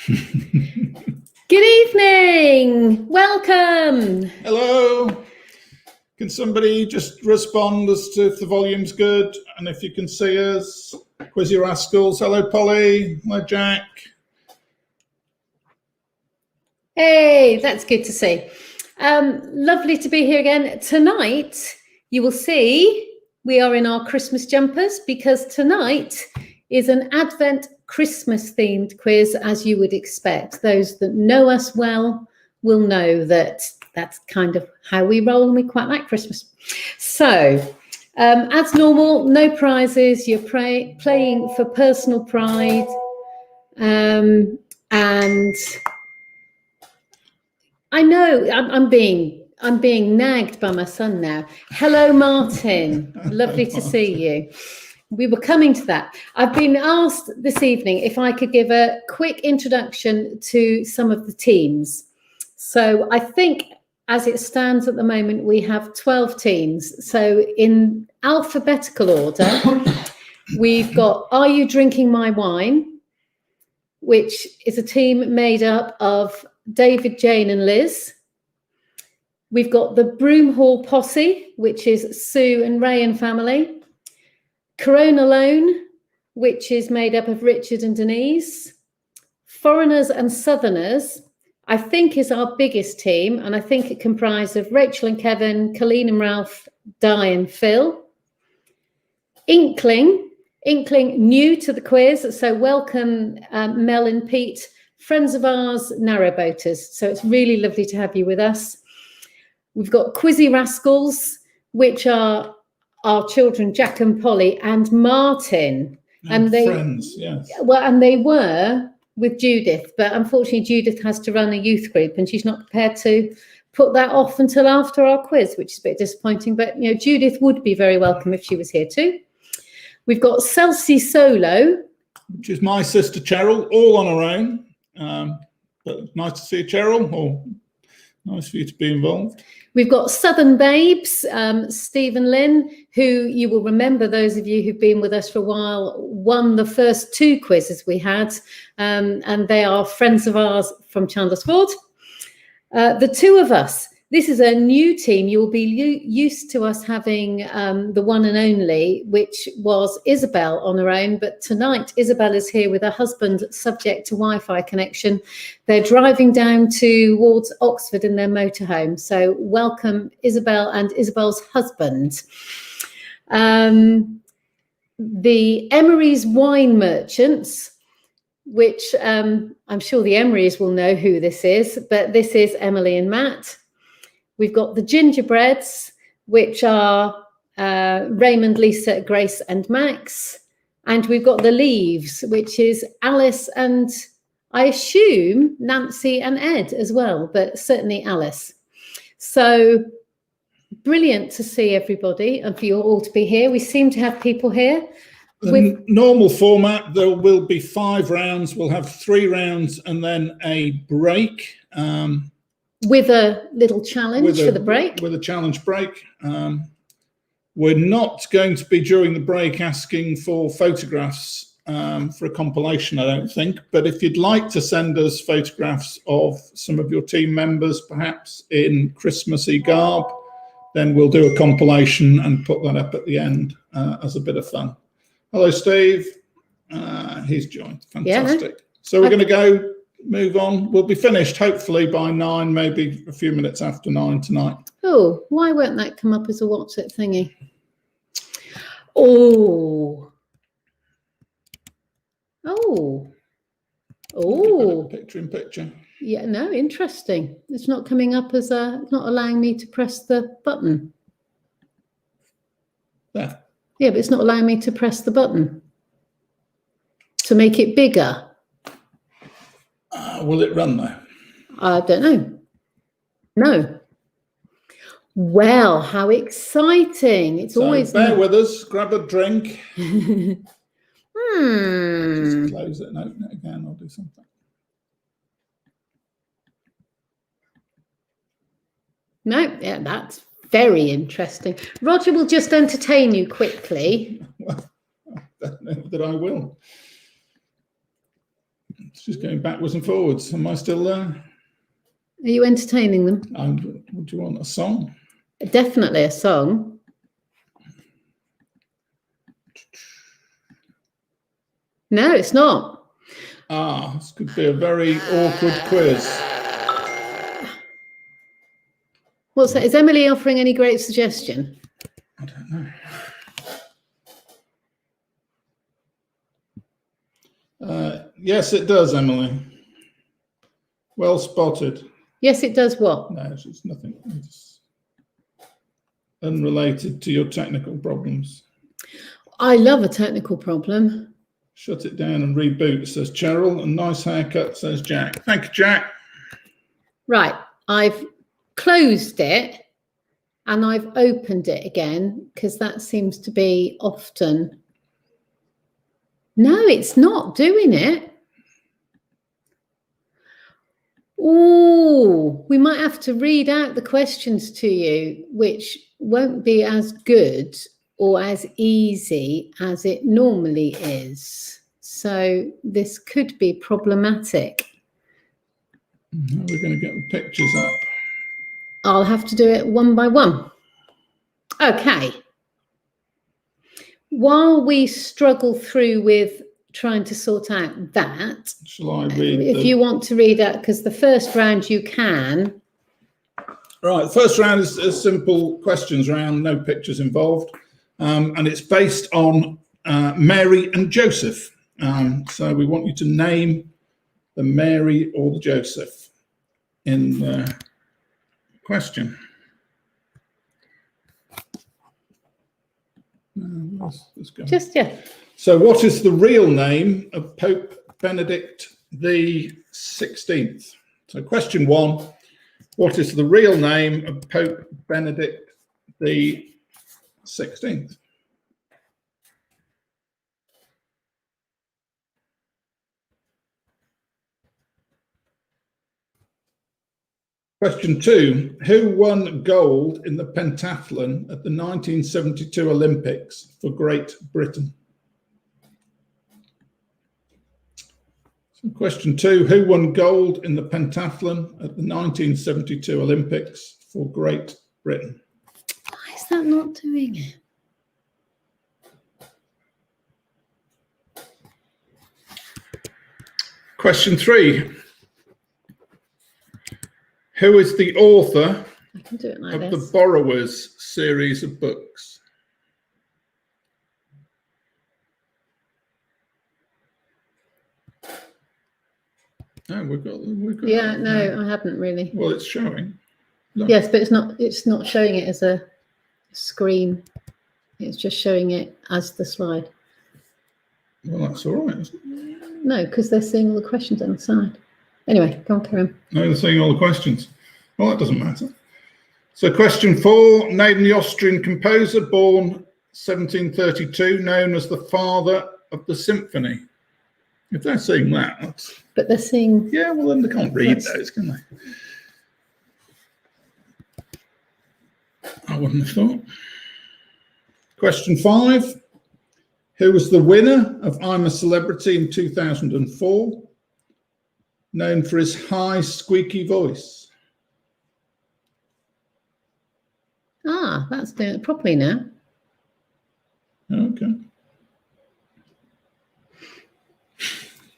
Good evening. Welcome. Hello. Can somebody just respond as to if the volume's good and if you can see us? Quizzy Rascals. Hello, Polly. Hello, Jack. Hey, that's good to see. Lovely to be here again. Tonight, you will see we are in our Christmas jumpers because tonight is an Advent Christmas themed quiz, as you would expect. Those that know us well will know that that's kind of how we roll and we quite like Christmas. So as normal, no prizes. You're playing for personal pride. And I know I'm being nagged by my son now. Hello, Martin. Lovely to see you. We were coming to that. I've been asked this evening if I could give a quick introduction to some of the teams. So I think as it stands at the moment, we have 12 teams. So in alphabetical order, we've got Are You Drinking My Wine?, which is a team made up of David, Jane and Liz. We've got the Broomhall Posse, which is Sue and Ray and family. Corona Alone, which is made up of Richard and Denise. Foreigners and Southerners, I think, is our biggest team, and I think it comprised of Rachel and Kevin, Colleen and Ralph, Di and Phil. Inkling new to the quiz, so welcome Mel and Pete, friends of ours, narrowboaters. So it's really lovely to have you with us. We've got Quizzy Rascals, which are our children, Jack and Polly and Martin. And they, friends, yes. Well, and they were with Judith, but unfortunately Judith has to run a youth group and she's not prepared to put that off until after our quiz, which is a bit disappointing. But, you know, Judith would be very welcome if she was here too. We've got Celsi Solo, which is my sister Cheryl, all on her own. But nice to see you, Cheryl, or nice for you to be involved. We've got Southern Babes, Stephen Lynn, who you will remember, those of you who've been with us for a while, won the first two quizzes we had, and they are friends of ours from Chandler's Ford. The two of us, this is a new team. You'll be used to us having the one and only, which was Isabel on her own. But tonight, Isabel is here with her husband, subject to Wi-Fi connection. They're driving down towards Oxford in their motorhome. So welcome, Isabel and Isabel's husband. The Emery's Wine Merchants, which I'm sure the Emerys will know who this is, but this is Emily and Matt. We've got the Gingerbreads, which are Raymond, Lisa, Grace and Max. And we've got the Leaves, which is Alice and I assume Nancy and Ed as well, but certainly Alice. So brilliant to see everybody and for you all to be here. We seem to have people here. The normal format, there will be 5 rounds. We'll have 3 rounds and then a break. With a little challenge for the break. With a challenge break. We're not going to be during the break asking for photographs for a compilation, I don't think. But if you'd like to send us photographs of some of your team members, perhaps in Christmassy garb, then we'll do a compilation and put that up at the end as a bit of fun. Hello, Steve. He's joined. Fantastic. Yeah. So we're going to move on. We'll be finished hopefully by 9, maybe a few minutes after 9 tonight. Oh, why won't that come up as a WhatsApp thingy? Oh. Picture in picture. Yeah, no, interesting. It's not coming up as not allowing me to press the button. There. Yeah, but it's not allowing me to press the button to make it bigger. Will it run though? I don't know. No. Well, how exciting. It's always... Bear with us, grab a drink. Just close it and open it again, I'll do something. No, yeah, that's very interesting. Roger will just entertain you quickly. Well, I don't know that I will. She's going backwards and forwards. Am I still there? Are you entertaining them? Would you want a song? Definitely a song. No, it's not. This could be a very awkward quiz. What's that? Is Emily offering any great suggestion? I don't know. Yes, it does, Emily. Well spotted. Yes, it does what? No, it's nothing. It's unrelated to your technical problems. I love a technical problem. Shut it down and reboot, says Cheryl. And nice haircut, says Jack. Thank you, Jack. Right. I've closed it and I've opened it again because that seems to be often. No, it's not doing it. Oh, we might have to read out the questions to you, which won't be as good or as easy as it normally is. So this could be problematic. How are we going to get the pictures up? I'll have to do it one by one. Okay. While we struggle through with trying to sort out that, shall I read? If you want to read that, because the first round you can. Right, the first round is a simple questions round, no pictures involved, and it's based on Mary and Joseph. So we want you to name the Mary or the Joseph in the question. Let's go. Just, yeah. So what is the real name of Pope Benedict XVI? So question 1, what is the real name of Pope Benedict XVI? Question 2, who won gold in the pentathlon at the 1972 Olympics for Great Britain? So question 2, who won gold in the pentathlon at the 1972 Olympics for Great Britain? Why is that not doing it? Question 3, who is the author I can do it like of this. the Borrowers series of books? No, we've got. Yeah, no, I haven't really. Well, it's showing. Look. Yes, but it's not showing it as a screen. It's just showing it as the slide. Well, that's all right, isn't it? No, because they're seeing all the questions on the side. Anyway, go on, Karen. No, they're seeing all the questions. Well, that doesn't matter. So question 4, name the Austrian composer born 1732, known as the father of the symphony. If they're seeing that, that's... But they're seeing... Yeah, well, then they can't read those, can they? I wouldn't have thought. Question 5, who was the winner of I'm a Celebrity in 2004? Known for his high, squeaky voice. Ah, that's doing it properly now. Okay.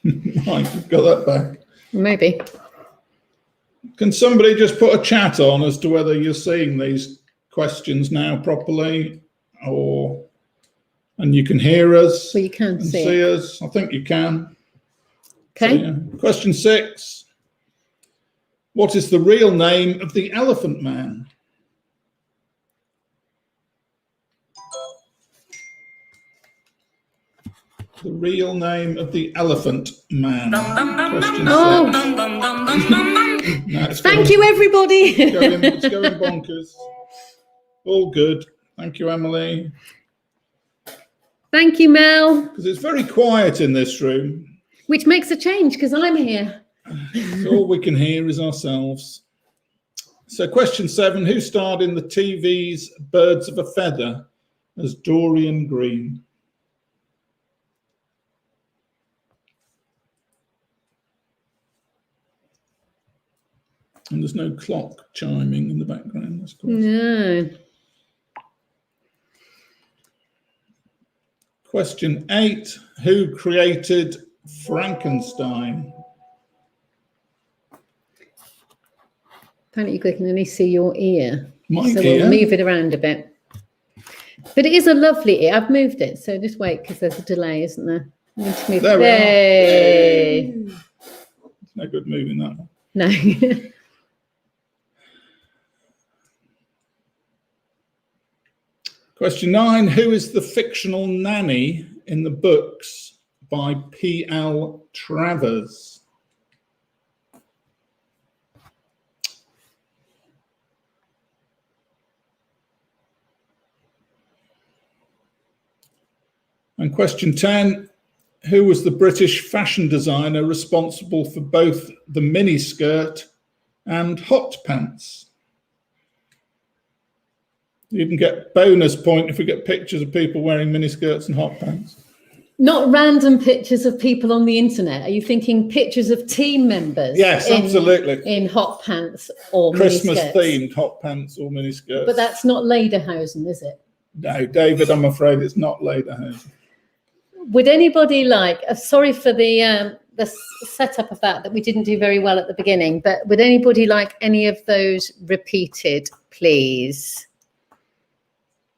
Right, you've got that back. Maybe. Can somebody just put a chat on as to whether you're seeing these questions now properly, and you can hear us? Well, you can and see us. I think you can. Okay. So, yeah. Question 6. What is the real name of the Elephant Man? The real name of the Elephant Man. Question 6. No, Thank you, everybody. It's going bonkers. All good. Thank you, Emily. Thank you, Mel. Because it's very quiet in this room. Which makes a change because I'm here. So all we can hear is ourselves. So question 7, who starred in the TV's Birds of a Feather as Dorian Green? And there's no clock chiming in the background, of course. No. Question 8. Who created Frankenstein? Apparently you can only see your ear. My so ear? we'll move it around a bit. But it is a lovely ear. I've moved it, so just wait because there's a delay, isn't there? There we are. It's no good moving that one. No. Question 9. Who is the fictional nanny in the books by P.L. Travers? And question 10. Who was the British fashion designer responsible for both the miniskirt and hot pants? You can get bonus point if we get pictures of people wearing miniskirts and hot pants. Not random pictures of people on the internet. Are you thinking pictures of team members? Yes, absolutely. In hot pants or Christmas miniskirts? themed hot pants or miniskirts. But that's not Lederhosen, is it? No, David, I'm afraid it's not Lederhosen. Would anybody like, sorry for the setup of that we didn't do very well at the beginning, but would anybody like any of those repeated, please?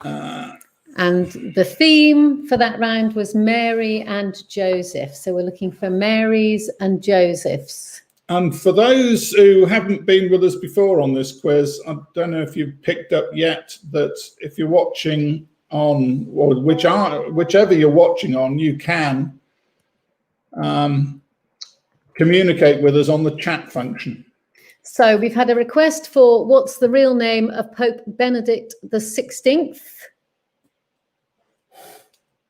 And the theme for that round was Mary and Joseph. So we're looking for Marys and Josephs. And for those who haven't been with us before on this quiz, I don't know if you've picked up yet that if you're watching on, or whichever you're watching on, you can communicate with us on the chat function. So we've had a request for what's the real name of Pope Benedict XVI?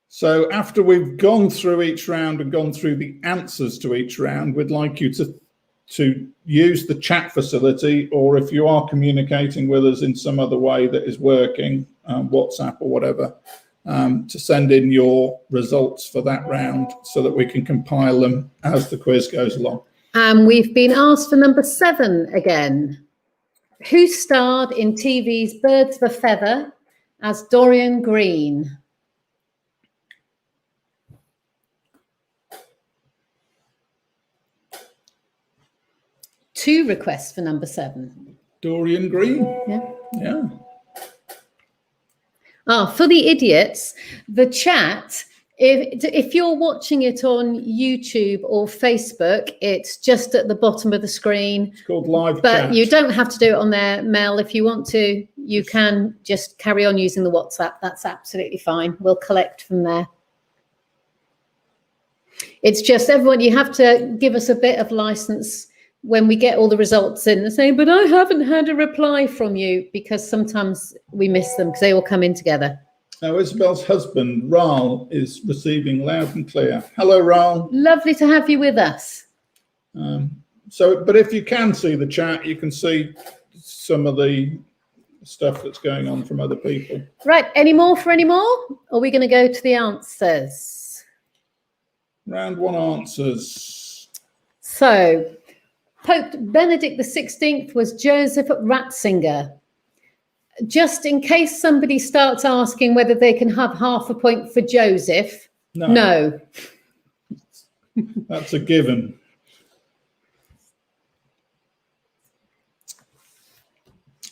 So after we've gone through each round and gone through the answers to each round, we'd like you to use the chat facility, or if you are communicating with us in some other way that is working, WhatsApp or whatever, to send in your results for that round so that we can compile them as the quiz goes along. We've been asked for number 7 again. Who starred in TV's Birds of a Feather as Dorian Green? Two requests for number 7. Dorian Green. Yeah. For the idiots, the chat, if you're watching it on YouTube or Facebook, it's just at the bottom of the screen. It's called live but chat. You don't have to do it on there, Mel. If you want to, you can just carry on using the WhatsApp. That's absolutely fine. We'll collect from there. It's just everyone, you have to give us a bit of license when we get all the results in and say, but I haven't had a reply from you, because sometimes we miss them because they all come in together. Now, Isabel's husband, Raul, is receiving loud and clear. Hello, Raul. Lovely to have you with us. But if you can see the chat, you can see some of the stuff that's going on from other people. Right, any more? Or are we going to go to the answers? Round 1 answers. So, Pope Benedict XVI was Joseph Ratzinger. Just in case somebody starts asking whether they can have half a point for Joseph, no. That's a given.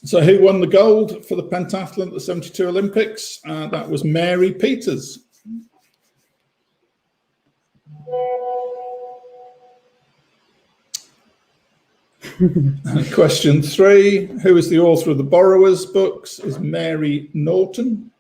So who won the gold for the pentathlon at the 72 Olympics? That was Mary Peters. Question 3, who is the author of the Borrowers books? Is Mary Norton.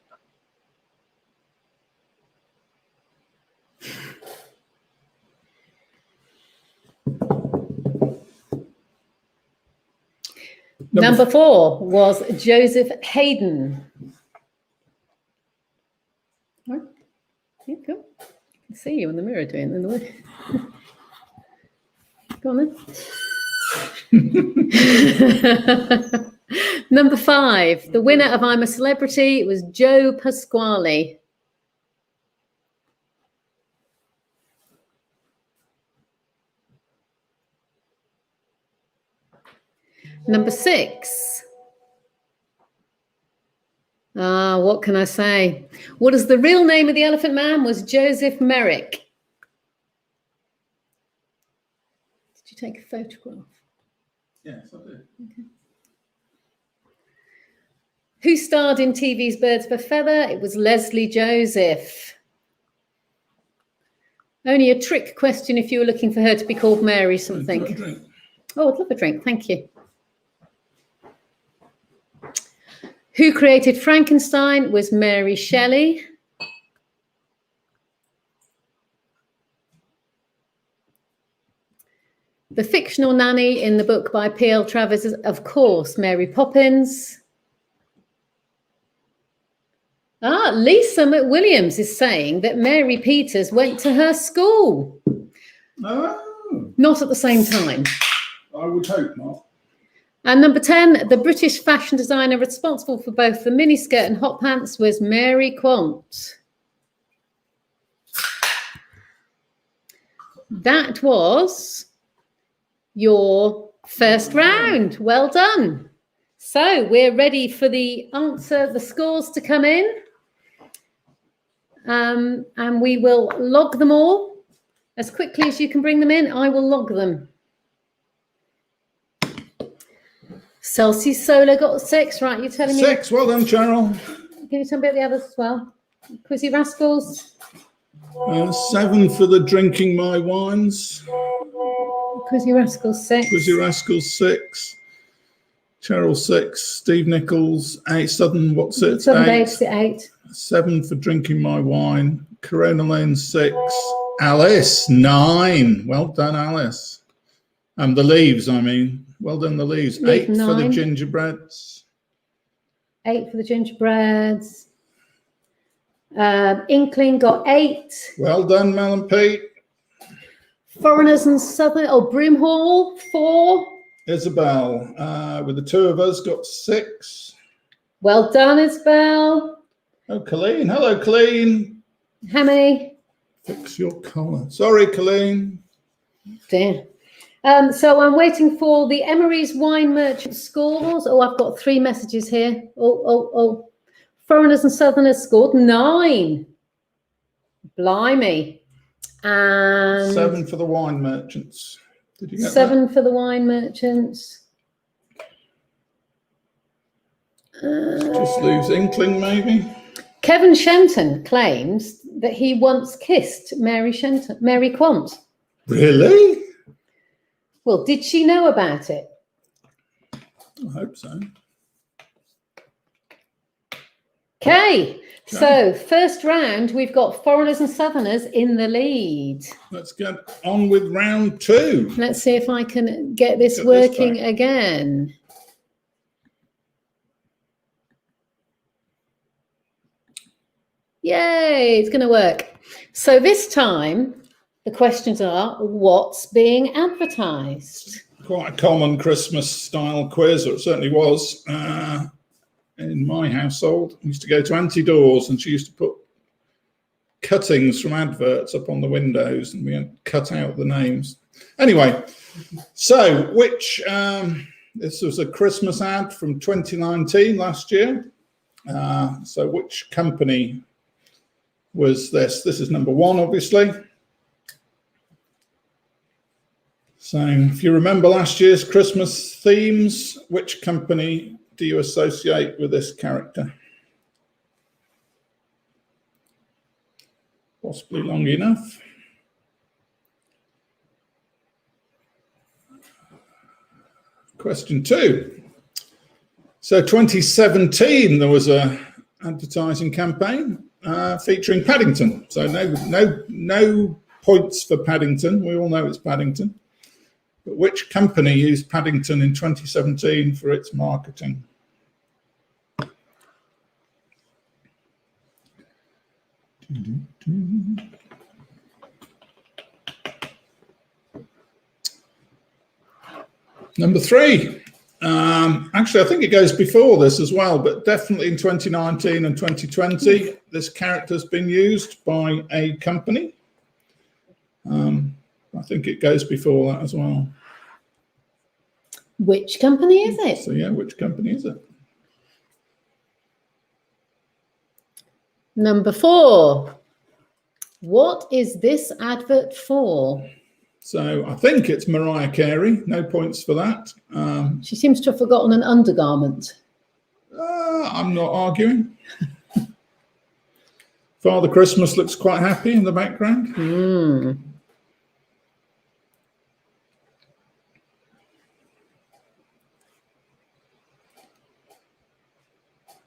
Number 4 was Joseph Haydn. Right. Yeah, cool. I can see you in the mirror doing it in the way. Go on then. Number 5, the winner of I'm a Celebrity was Joe Pasquale. Number 6. What can I say? What is the real name of the Elephant Man? Was Joseph Merrick. Did you take a photograph? Yes, I did. Okay. Who starred in TV's Birds of a Feather? It was Lesley Joseph. Only a trick question if you were looking for her to be called Mary something. Oh, I'd love a drink. Thank you. Who created Frankenstein? Was Mary Shelley. The fictional nanny in the book by P.L. Travers is, of course, Mary Poppins. Lisa McWilliams is saying that Mary Peters went to her school. Oh. Not at the same time. I would hope not. And number 10, the British fashion designer responsible for both the miniskirt and hot pants was Mary Quant. That was your first round. Well done. So we're ready for the scores to come in. And we will log them all as quickly as you can bring them in. I will log them. Celsius Solar got 6, right? You're telling me 6. Well done, Cheryl. Can you tell me about the others as well? Quizzy Rascals. 7 for the Drinking My Wines. Quizzy Rascals 6. Quizzy Rascals 6. Cheryl 6. Steve Nichols 8. Southern, what's it? Southern 8. Babes 8. 7 for Drinking My Wine. Corona Lane 6. Alice 9. Well done, Alice. The Leaves, I mean. Well done, The Leaves. 8 for the Gingerbreads. 8 for the Gingerbreads. Inkling got 8. Well done, Mel and Pete. Foreigners and Southern, Brimhall 4. Isabel, with the 2 of us, got 6. Well done, Isabel. Oh, Colleen. Hello, Colleen. How many? Fix your collar. Sorry, Colleen. Dear. So I'm waiting for the Emery's Wine Merchant scores. Oh, I've got 3 messages here. Oh. Foreigners and Southerners scored 9. Blimey. And 7 for the Wine Merchants. Did you get 7 for the Wine Merchants. Just leaves Inkling, maybe. Kevin Shenton claims that he once kissed Mary Quant. Really? Well, did she know about it? I hope so. Okay, so first round, we've got Foreigners and Southerners in the lead. Let's get on with round 2. Let's see if I can get this working again. Yay, it's going to work. So this time, the questions are, what's being advertised? Quite a common Christmas-style quiz, or it certainly was. In my household, I used to go to Auntie Dawes, and she used to put cuttings from adverts up on the windows, and we had to cut out the names. Anyway, so this was a Christmas ad from 2019, last year. So which company was this? This is number 1, obviously. So if you remember last year's Christmas themes, which company do you associate with this character? Possibly long enough. Question 2. So 2017, there was a advertising campaign featuring Paddington. So no points for Paddington. We all know it's Paddington. But which company used Paddington in 2017 for its marketing? Number 3. Actually, I think it goes before this as well, but definitely in 2019 and 2020, this character's been used by a company. I think it goes before that as well. Which company is it? So yeah, which company is it? Number 4. What is this advert for? So I think it's Mariah Carey. No points for that. She seems to have forgotten an undergarment. I'm not arguing. Father Christmas looks quite happy in the background.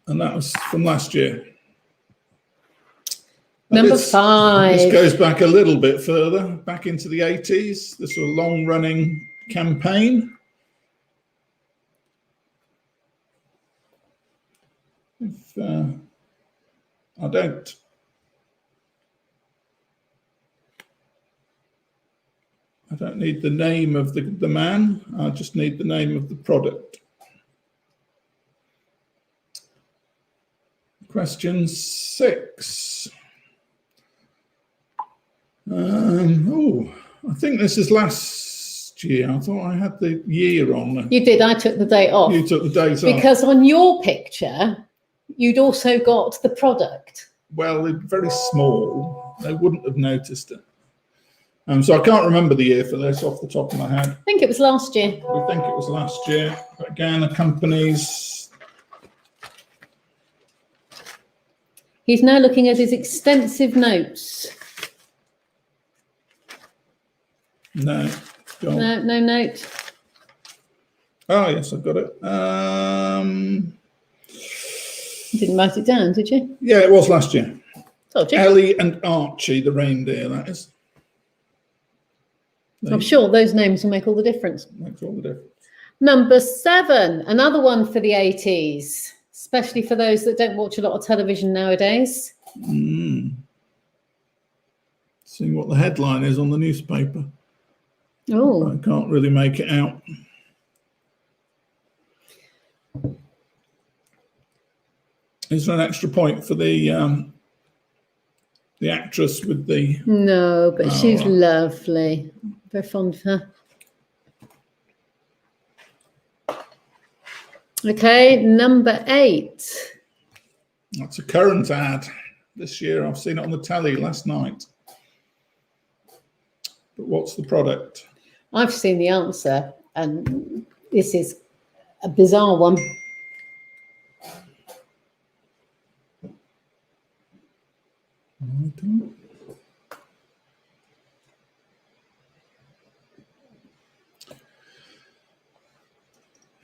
And that was from last year. Number 5. This goes back a little bit further, back into the 80s. This was a long-running campaign. If I don't need the name of the man. I just need the name of the product. Question 6. I think this is last year. I thought I had the year on. You did. I took the date off. You took the date off. Because on your picture, you'd also got the product. Well, it's very small. They wouldn't have noticed it. So I can't remember the year for this off the top of my head. I think it was last year. We think it was last year. But again, the companies. He's now looking at his extensive notes. No. Go on. No note. Oh, yes, I've got it. You didn't write it down, did you? Yeah, it was last year. Told you. Ellie and Archie, the reindeer, that is. I'm sure those names will make all the difference. Makes all the difference. Number 7, another one for the 80s, especially for those that don't watch a lot of television nowadays. Seeing what the headline is on the newspaper. Oh, I can't really make it out. Is there an extra point for the actress with the... No, but she's lovely. Very fond of her. Okay, number 8. That's a current ad this year. I've seen it on the telly last night. But what's the product? I've seen the answer, and this is a bizarre one.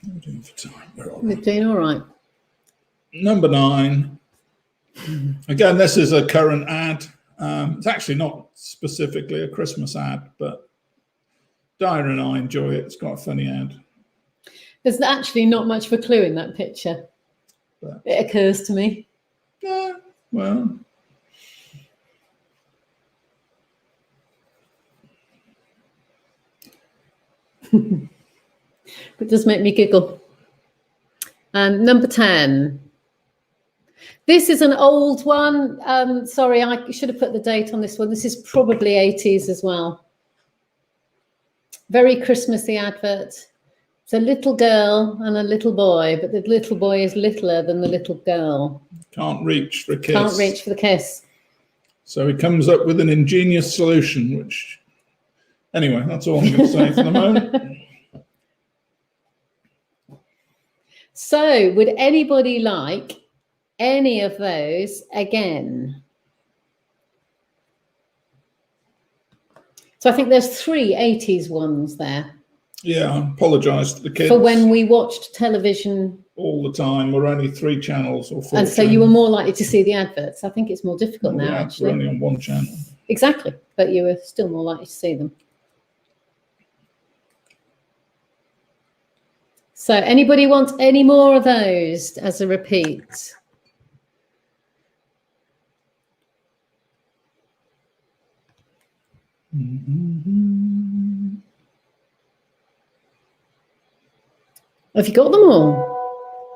We're doing for time. We're doing all right. Number 9. Again, this is a current ad. It's actually not specifically a Christmas ad, but Dyer and I enjoy it. It's quite a funny ad. There's actually not much of a clue in that picture. But, it occurs to me. Yeah, well. It does make me giggle. And number 10. This is an old one. Sorry, I should have put the date on this one. This is probably 80s as well. Very Christmassy advert. It's a little girl and a little boy, but the little boy is littler than the little girl. Can't reach for a kiss. Can't reach for the kiss. So he comes up with an ingenious solution, which... Anyway, that's all I'm going to say for the moment. So, would anybody like any of those again? So I think there's 3 80s ones there. Yeah, I apologise to the kids. For when we watched television. All the time. We're only 3 channels or 4 And so you were more likely to see the adverts. I think it's more difficult now, actually. We're only on 1 channel. Exactly. But you were still more likely to see them. So anybody want any more of those as a repeat? Have you got them all?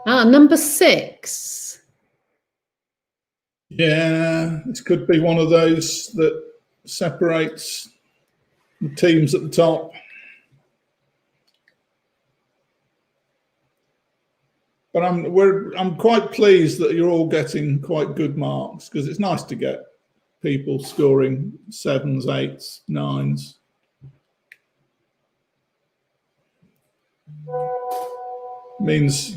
Number 6. Yeah, this could be one of those that separates the teams at the top. But I'm quite pleased that you're all getting quite good marks, because it's nice to get people scoring 7s, 8s, 9s. Makes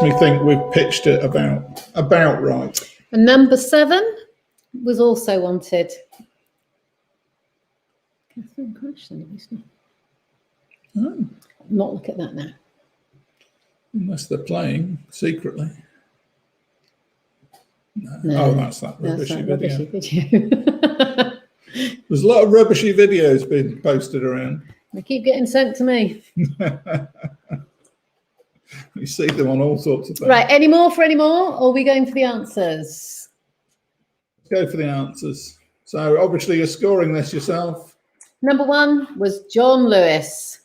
me think we've pitched it about right. And number 7 was also wanted. Catherine Crash, not look at that now. Unless they're playing secretly. No, oh, that's that rubbishy video. video. There's a lot of rubbishy videos being posted around. They keep getting sent to me. You see them on all sorts of things. Right, any more? Or are we going for the answers? Let's go for the answers. So obviously you're scoring this yourself. Number 1 was John Lewis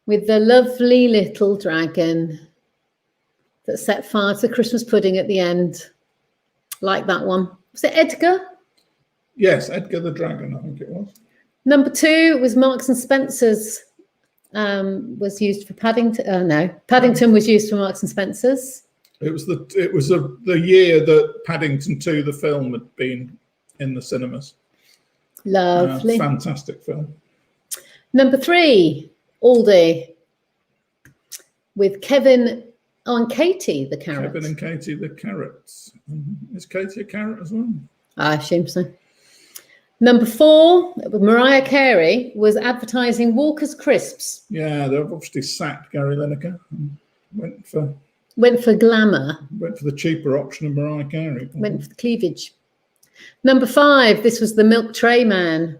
with the lovely little dragon that set fire to the Christmas pudding at the end. Like that one. Was it Edgar? Yes, Edgar the Dragon, I think it was. Number 2 was Marks and Spencer's. Was used for Paddington. No, Paddington was used for Marks and Spencer's. It was the year that Paddington 2, the film, had been in the cinemas. Lovely, fantastic film. Number 3, Aldi, with Kevin and Katie the carrot. Kevin and Katie the carrots. Is Katie a carrot as well? I assume so. Number 4, Mariah Carey, was advertising Walker's Crisps. Yeah, they've obviously sacked Gary Lineker and went for glamour. Went for the cheaper option of Mariah Carey. Went for the cleavage. Number 5, this was the Milk Tray Man.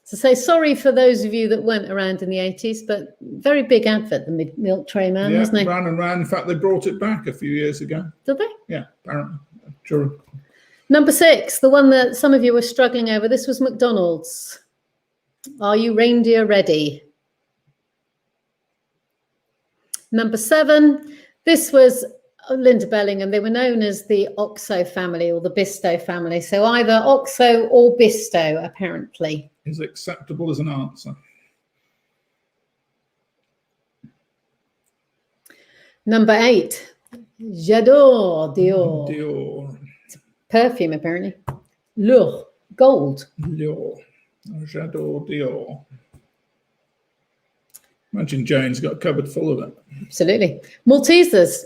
So say sorry for those of you that weren't around in the 80s, but very big advert, the Milk Tray Man, yeah, wasn't it? Ran and ran. In fact, they brought it back a few years ago. Did they? Yeah, apparently. Sure. Number 6, the one that some of you were struggling over, this was McDonald's. Are you reindeer ready? Number 7, this was Linda Bellingham. They were known as the Oxo family or the Bisto family. So either Oxo or Bisto, apparently. Is acceptable as an answer. Number 8, J'adore Dior. Dior. Perfume, apparently. Lourd, gold. Dior. J'adore Dior. Imagine Jane's got a cupboard full of it. Absolutely. Maltesers.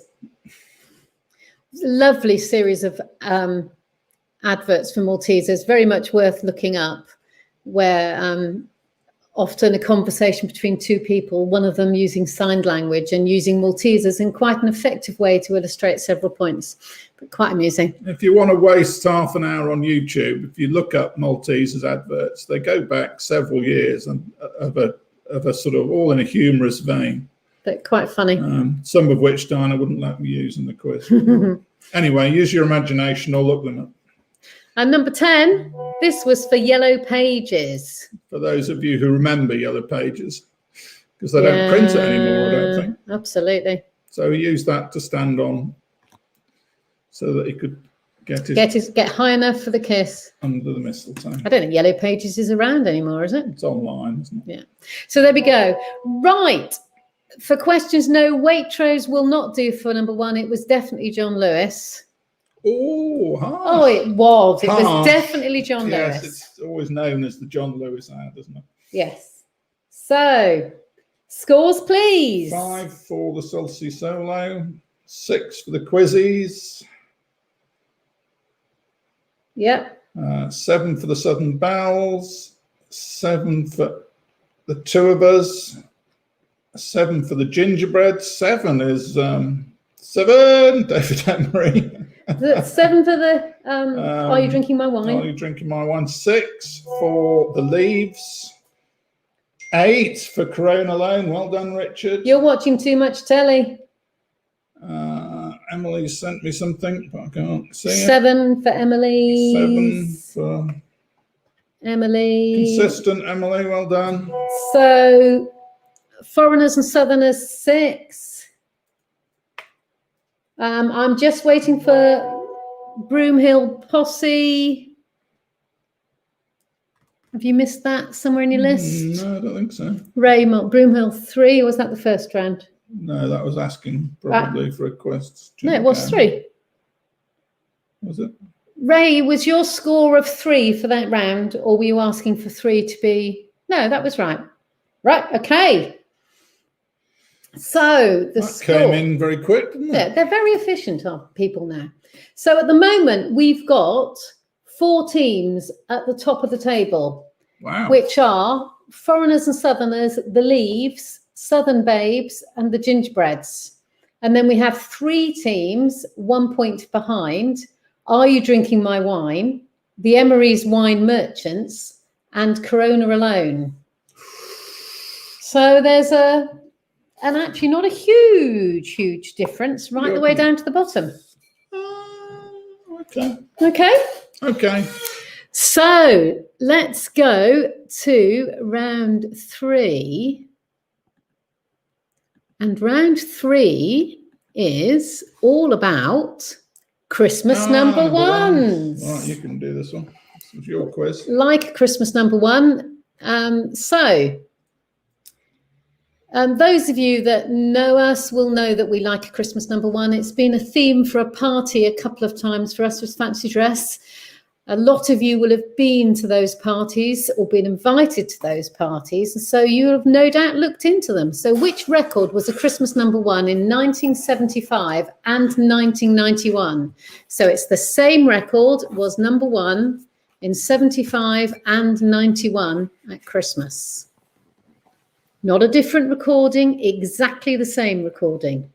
Lovely series of adverts for Maltesers, very much worth looking up, where often a conversation between 2 people, one of them using signed language and using Maltesers in quite an effective way to illustrate several points, but quite amusing. If you want to waste half an hour on YouTube, if you look up Maltesers adverts, they go back several years and of a sort of all in a humorous vein. But quite funny. Some of which Diana wouldn't let me use in the quiz. Anyway, use your imagination or look them up. And number 10, this was for Yellow Pages. For those of you who remember Yellow Pages, because they don't print it anymore, I don't think. Absolutely. So he used that to stand on so that he could get high enough for the kiss. Under the mistletoe. I don't think Yellow Pages is around anymore, is it? It's online, isn't it? Yeah. So there we go. Right. For questions no Waitrose will not do for number 1, it was definitely John Lewis. Oh, harsh. Oh, it was. It Harsh. was definitely John Lewis. Yes, it's always known as the John Lewis ad, isn't it? Yes. So, scores, please. 5 for the Salsi Solo, 6 for the Quizzies. Yep. 7 for the Southern Bells, 7 for the 2 of us, 7 for the Gingerbread. 7 is 7, David Emery. 7 for the Are You Drinking My Wine? Are You Drinking My Wine? 6 for the Leaves. 8 for Corona Alone. Well done, Richard. You're watching too much telly. Emily sent me something, but I can't see it. 7 for Emily. 7 for Emily. Consistent, Emily. Well done. So, Foreigners and Southerners, 6. I'm just waiting for Broomhill Posse. Have you missed that somewhere in your list? No, I don't think so. Ray Broomhill 3, or was that the first round? No, that was asking probably for requests. No, it was 3. Was it? Ray, was your score of 3 for that round, or were you asking for 3 to be? No, that was right. Right, okay. So the score came in very quick, didn't it? They're very efficient, our people now. So at the moment, we've got 4 teams at the top of the table. Wow. Which are Foreigners and Southerners, the Leaves, Southern Babes, and the Gingerbreads. And then we have 3 teams, 1 point behind. Are You Drinking My Wine? The Emery's Wine Merchants, and Corona Alone. So there's and actually not a huge difference right the way down to the bottom. Okay. So let's go to round 3. And round 3 is all about Christmas number ones. Right, you can do this one. This is your quiz. Like Christmas number 1. Those of you that know us will know that we like a Christmas number 1. It's been a theme for a party a couple of times for us with Fancy Dress. A lot of you will have been to those parties or been invited to those parties, and so you have no doubt looked into them. So which record was a Christmas number 1 in 1975 and 1991? So it's the same record, was number 1 in 75 and 91 at Christmas. Not a different recording, exactly the same recording.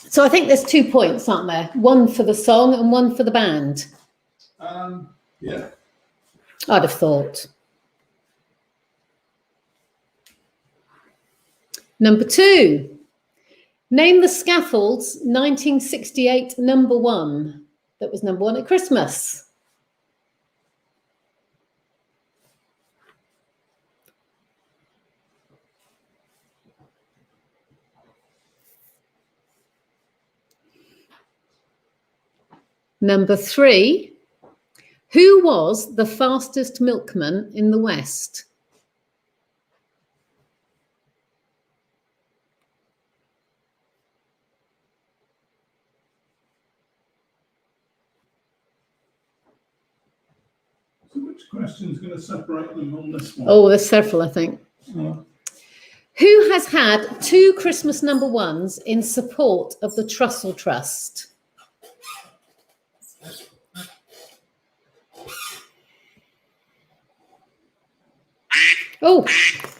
So I think there's 2 points, aren't there? 1 for the song and 1 for the band. Yeah. I'd have thought. Number 2. Name the Scaffolds 1968 number 1 that was number 1 at Christmas. Number 3, who was the fastest milkman in the West? So which question is going to separate them on this one? Oh, there's several, I think. Who has had 2 Christmas number 1s in support of the Trussel Trust? Oh,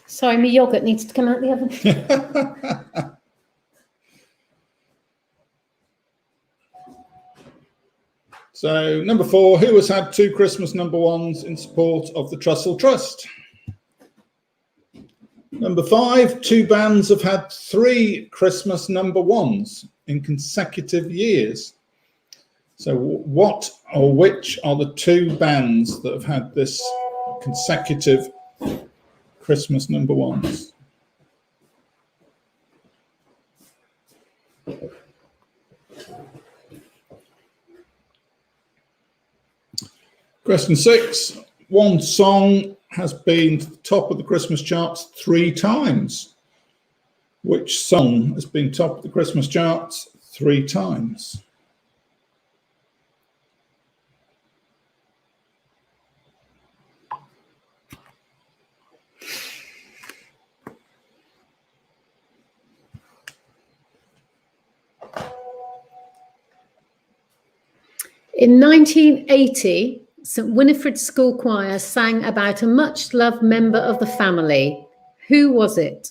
sorry, my yoghurt needs to come out the oven. So, number 4, who has had 2 Christmas number 1s in support of the Trussel Trust? Number 5, 2 bands have had 3 Christmas number 1s in consecutive years. So, what or which are the 2 bands that have had this consecutive Christmas number 1s? Question 6. One song has been to the top of the Christmas charts 3 times. Which song has been top of the Christmas charts 3 times? In 1980, St. Winifrids School Choir sang about a much-loved member of the family. Who was it?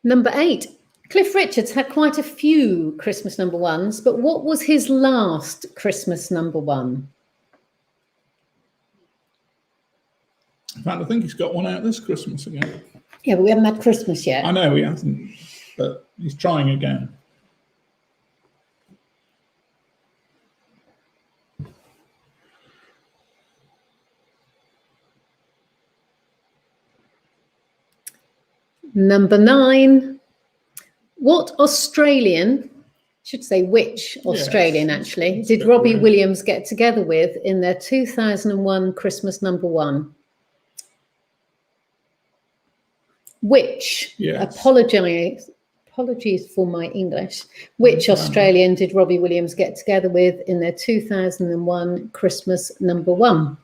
Number 8. Cliff Richards had quite a few Christmas number 1s, but what was his last Christmas number 1? In fact, I think he's got one out this Christmas again. Yeah, but we haven't had Christmas yet. I know he hasn't, but he's trying again. Number 9. What Australian, should say which Australian actually, did Robbie Williams get together with in their 2001 Christmas #1? Which, apologies for my English, which Australian did Robbie Williams get together with in their 2001 Christmas #1?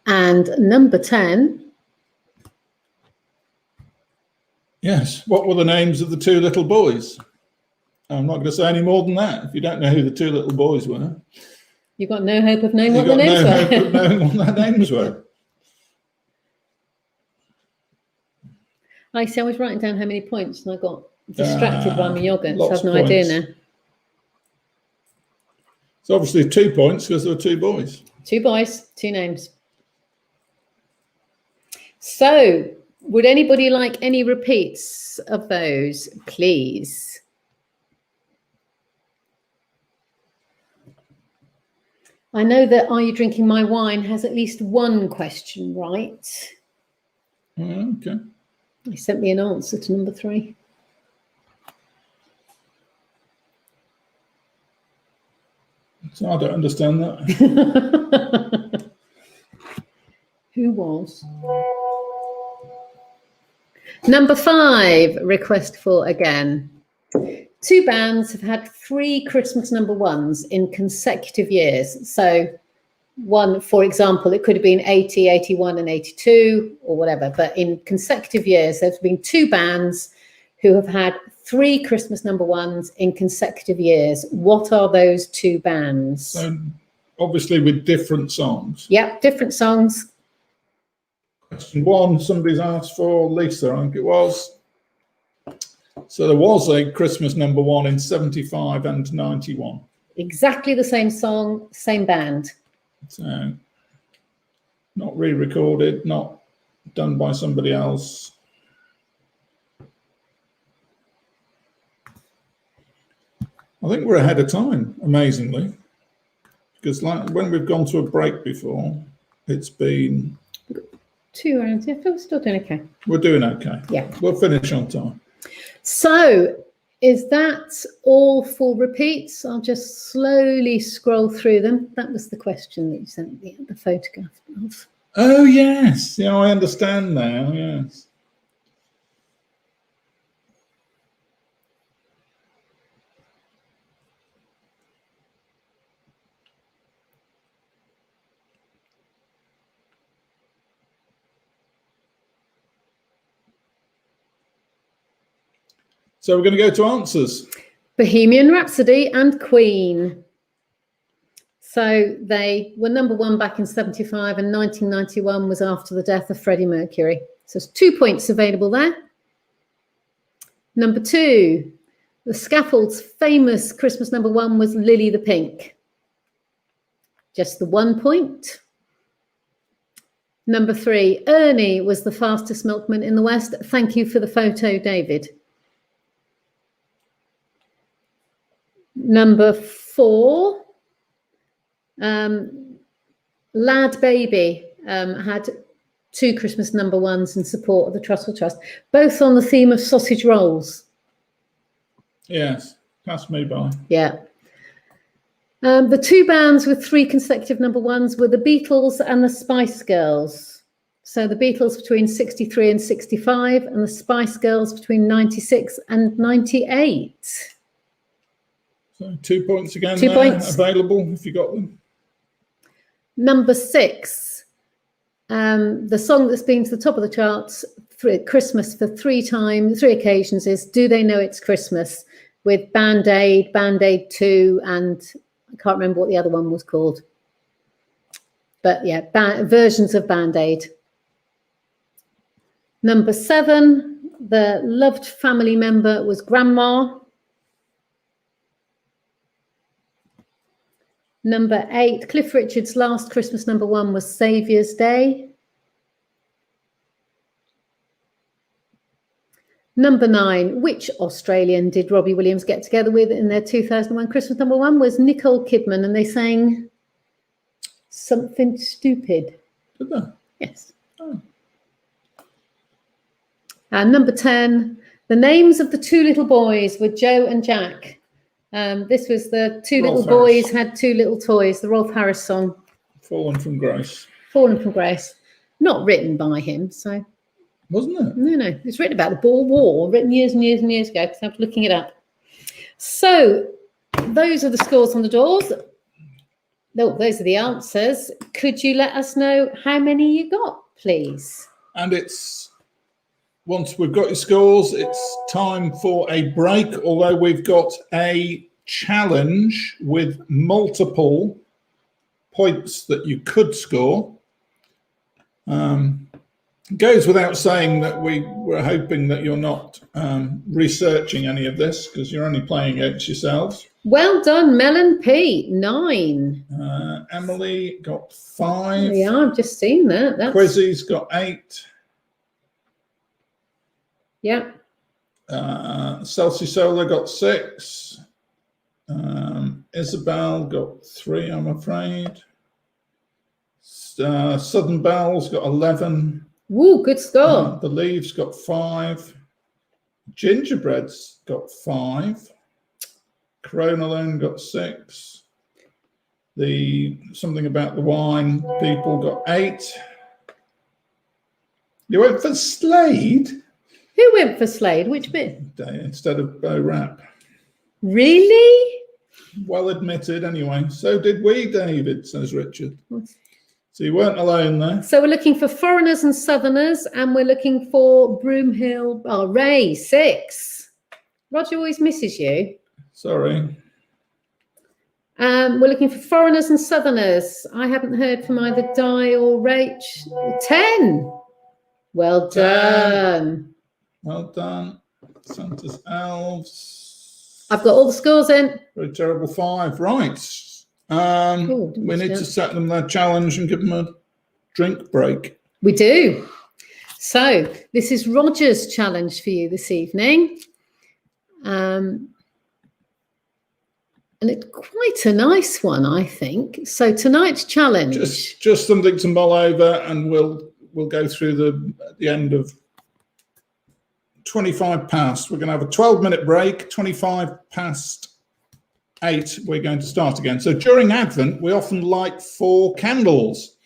And number 10. Yes. What were the names of the 2 little boys? I'm not going to say any more than that. If you don't know who the 2 little boys were, you've got no hope of knowing what their names were. Hope of knowing what their names were. I see. I was writing down how many points, and I got distracted by my yogurt. So I have no points. idea now. So obviously 2 points because there were 2 boys. 2 boys, 2 names. So, would anybody like any repeats of those, please? I know that Are You Drinking My Wine has at least 1 question right. Okay. He sent me an answer to number 3. So I don't understand that. Who was? Number 5, request for again. 2 bands have had 3 Christmas #1s in consecutive years. So one, for example, it could have been 80, 81 and 82 or whatever. But in consecutive years, there's been 2 bands who have had 3 Christmas #1s in consecutive years. What are those 2 bands? So obviously with different songs. Yep, different songs. Question 1, somebody's asked for Lisa, I think it was. So there was a Christmas #1 in 75 and 91. Exactly the same song, same band. So not re-recorded, not done by somebody else. I think we're ahead of time, amazingly. Because like when we've gone to a break before, it's been... 2 rounds. Yeah, we're still doing okay. We're doing okay. Yeah. We'll finish on time. So is that all for repeats? I'll just slowly scroll through them. That was the question that you sent me the photograph of. Oh, yes. Yeah, I understand now. Yes. So we're going to go to answers. Bohemian Rhapsody and Queen. So they were #1 back in 75 and 1991 was after the death of Freddie Mercury. So there's 2 points available there. Number 2, the Scaffolds' famous Christmas #1 was Lily the Pink. Just the 1 point. Number 3, Ernie was the fastest milkman in the West. Thank you for the photo, David. Number 4, Ladbaby had 2 Christmas #1s in support of the Trussel Trust, both on the theme of sausage rolls. Yes, pass me by. Yeah. The 2 bands with 3 consecutive #1s were the Beatles and the Spice Girls. So the Beatles between 63 and 65 and the Spice Girls between 96 and 98. So 2 points again. 2 points available if you got them. Number 6, the song that's been to the top of the charts for Christmas for 3 occasions is "Do They Know It's Christmas" with Band Aid, Band Aid 2, and I can't remember what the other one was called. But yeah, versions of Band Aid. Number 7, the loved family member was Grandma. Number 8, Cliff Richard's last Christmas number 1 was Saviour's Day. Number 9, which Australian did Robbie Williams get together with in their 2001 Christmas number 1 was Nicole Kidman, and they sang Something Stupid. Did they? Yes. Oh. And number 10, the names of the 2 little boys were Joe and Jack. This was the 2 Rolf little boys Harris. had 2 little toys, the Rolf Harris song. Fallen from Grace. Fallen from Grace. Not written by him, so. Wasn't it? No. It's written about the Boer War, written years and years and years ago, because I was looking it up. So those are the scores on the doors. No, those are the answers. Could you let us know how many you got, please? And it's, once we've got your scores, it's time for a break, although we've got a challenge with multiple points that you could score. Goes without saying that we were hoping that you're not researching any of this, because you're only playing against yourselves. Well done, Mel and Pete, 9. Emily got 5. Yeah, I've just seen that. That's... Quizzy's got 8. Yeah. Celsi Solar got 6. Isabel got 3, I'm afraid. Southern Belle's got 11. Woo, good score. The Leaves got 5. Gingerbread's got 5. Corona Lone got 6. The Something About the Wine people got 8. You went for Slade? Who went for Slade? Which bit? Instead of Bo Rap. Really? Well admitted, anyway. So did we, David, says Richard. So you weren't alone there. So we're looking for foreigners and southerners, and we're looking for Broomhill. Oh, Ray, 6. Roger always misses you. Sorry. We're looking for foreigners and southerners. I haven't heard from either Di or Rach. 10. Well done. Well done. Santa's Elves. I've got all the scores in. Very terrible 5. Right. Ooh, We need to set them their challenge and give them a drink break. We do. So this is Roger's challenge for you this evening. And it's quite a nice one, I think. So tonight's challenge. Just something to mull over, and we'll go through the end of 25 past. We're going to have a 12-minute break. 25 past 8, we're going to start again. So during Advent, we often light 4 candles.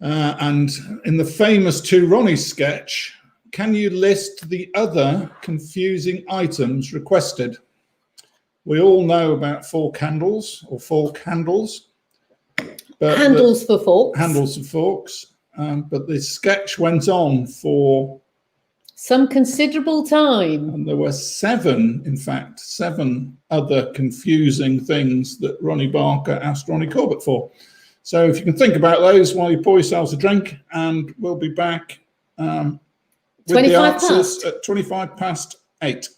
And in the famous Two Ronnies sketch, can you list the other confusing items requested? We all know about 4 candles or 4 candles. Handles for forks. Handles for forks. But the sketch went on for some considerable time. And there were 7, in fact, 7 other confusing things that Ronnie Barker asked Ronnie Corbett for. So if you can think about those while you pour yourselves a drink, and we'll be back with the answers at 25 past 8.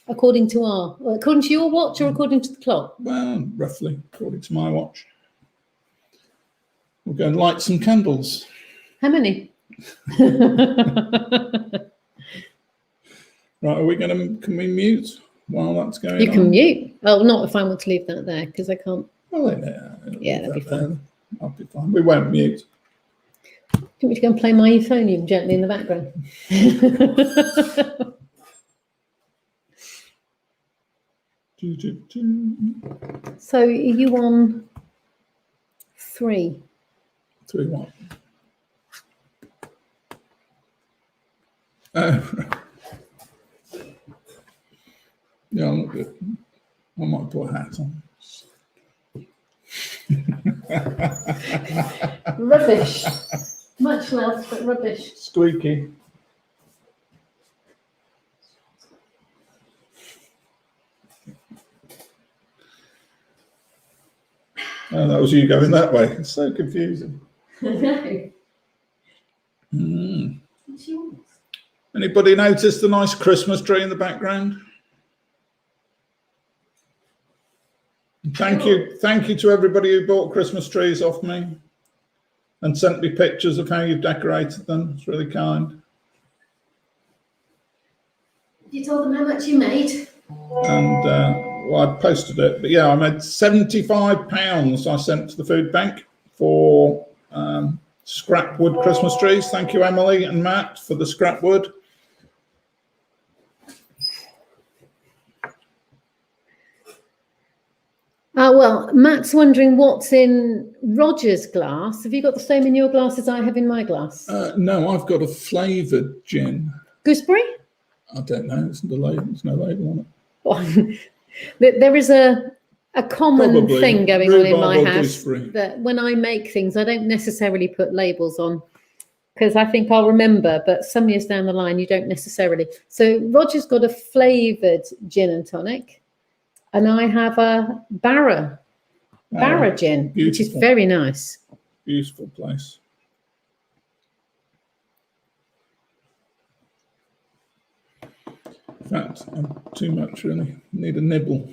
According to your watch or according to the clock? Well, roughly, according to my watch. We'll go and light some candles. How many? Right, can we mute while that's going on? You can mute. Oh, not if I want to leave that there, because I can't. Well, yeah, that'd be fine. I'll be fine. We won't mute. Do you want me to go and play my euphonium gently in the background? So are you on 3? 3 what? Oh. Yeah, I'm not good. I might put a hat on. Rubbish. Much love, but rubbish. Squeaky. Oh, that was you going that way. It's so confusing. No. What's yours? Anybody notice the nice Christmas tree in the background? Thank you to everybody who bought Christmas trees off me and sent me pictures of how you've decorated them. It's really kind. You told them how much you made? And well, I posted it, but yeah, I made £75 I sent to the food bank for scrap wood Christmas trees. Thank you, Emily and Matt, for the scrap wood. Well, Matt's wondering what's in Roger's glass. Have you got the same in your glass as I have in my glass? No, I've got a flavoured gin. Gooseberry? I don't know. There's no label on it. There is a common Probably thing going on in my rhubarb or house gooseberry. that when I make things, I don't necessarily put labels on because I think I'll remember, but some years down the line, you don't necessarily. So Roger's got a flavoured gin and tonic, and I have a Barra gin, beautiful. which is very nice. Beautiful place. In fact, I'm too much, really. Need a nibble.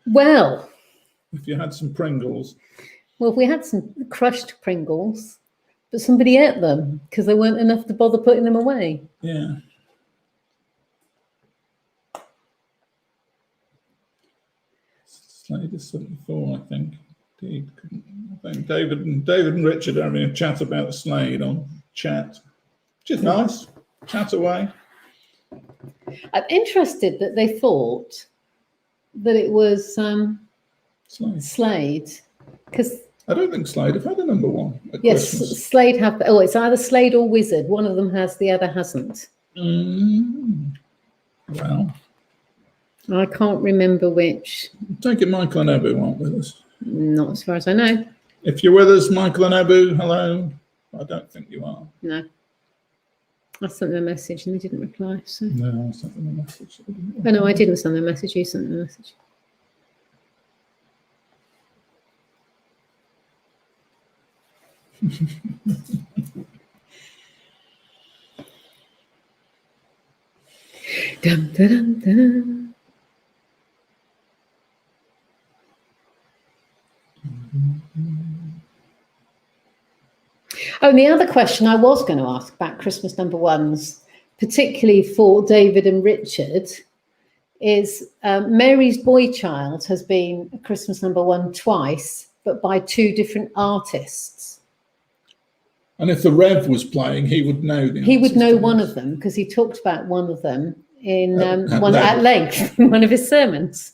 Well, If you had some Pringles. well, we had some crushed Pringles, but somebody ate them because there weren't enough to bother putting them away. Yeah. Slade is 74, I think. I think David and Richard are having a chat about the Slade on chat, which is nice. Chat away. I'm interested that they thought that it was Slade, because I don't think Slade have had a number one at yes, Christmas. Slade have. Oh, it's either Slade or Wizard. One of them has, the other hasn't. Well, I can't remember which. take it Michael and Ebu aren't with us. Not as far as I know. If you're with us, Michael and Ebu, hello. I don't think you are. No. I sent them a message and they didn't reply. So. No, I sent them a message. Oh no, I didn't send them a message. You sent them a message. Dum, da, dum, da, dum. Oh, and the other question I was going to ask about Christmas number ones, particularly for David and Richard, is Mary's Boy Child has been a Christmas number one twice, but by two different artists. And if the Rev was playing, he would know the He would answers know to one this. of them because he talked about one of them in At at length in one of his sermons.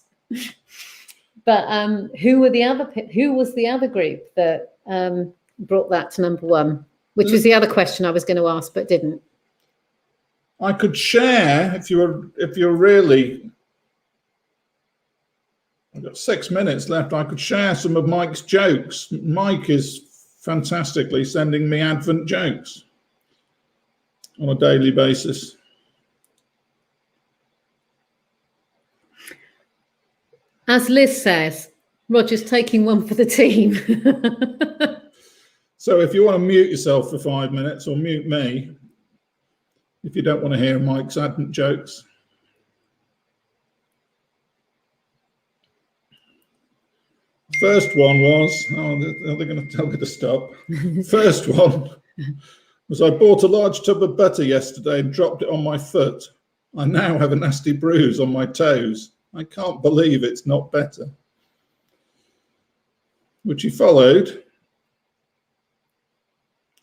But who was the other group that brought that to number one? Which was the other question I was going to ask, but didn't. I could share if you're really. I've got 6 minutes left. I could share some of Mike's jokes. Mike is fantastically sending me Advent jokes on a daily basis. As Liz says, Roger's taking one for the team. So if you want to mute yourself for 5 minutes or mute me, if you don't want to hear Mike's Advent jokes. First one was, they're going to tell me to stop. First one was, I bought a large tub of butter yesterday and dropped it on my foot. I now have a nasty bruise on my toes. I can't believe it's not better. Which he followed.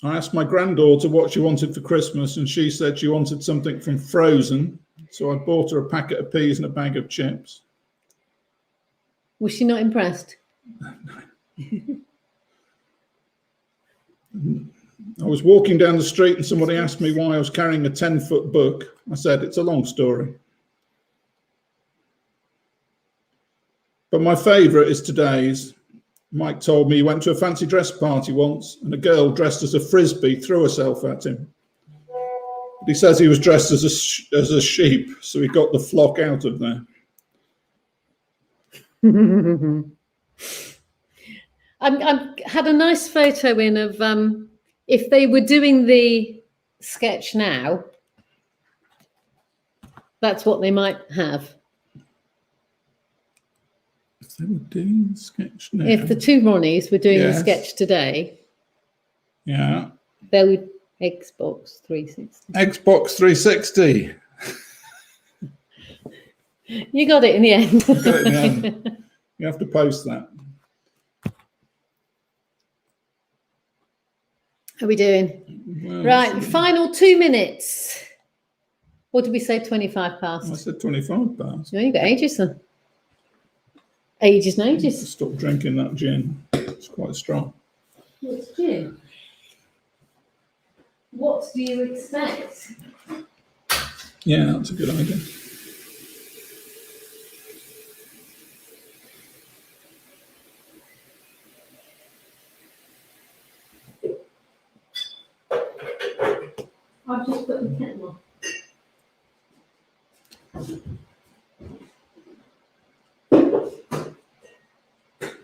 I asked my granddaughter what she wanted for Christmas, and she said she wanted something from Frozen. So I bought her a packet of peas and a bag of chips. Was she not impressed? I was walking down the street and somebody asked me why I was carrying a 10-foot book. I said, it's a long story. But my favourite is today's. Mike told me he went to a fancy dress party once and a girl dressed as a frisbee threw herself at him. But he says he was dressed as a sheep, so he got the flock out of there. I've had a nice photo in of if they were doing the sketch now, that's what they might have. If they were doing the sketch now. If the two Ronnies were doing the Yes. sketch today, Yeah. they would Xbox 360. Xbox 360. You got it in the end. Got it in the end. You have to post that. How are we doing? Well, Right, final 2 minutes. What did we say? 25 I past. said 25 past. No, you got ages then. Ages and ages. Stop drinking that gin. It's quite strong. What's gin? What do you expect? Yeah, that's a good idea. I've just put the kettle on.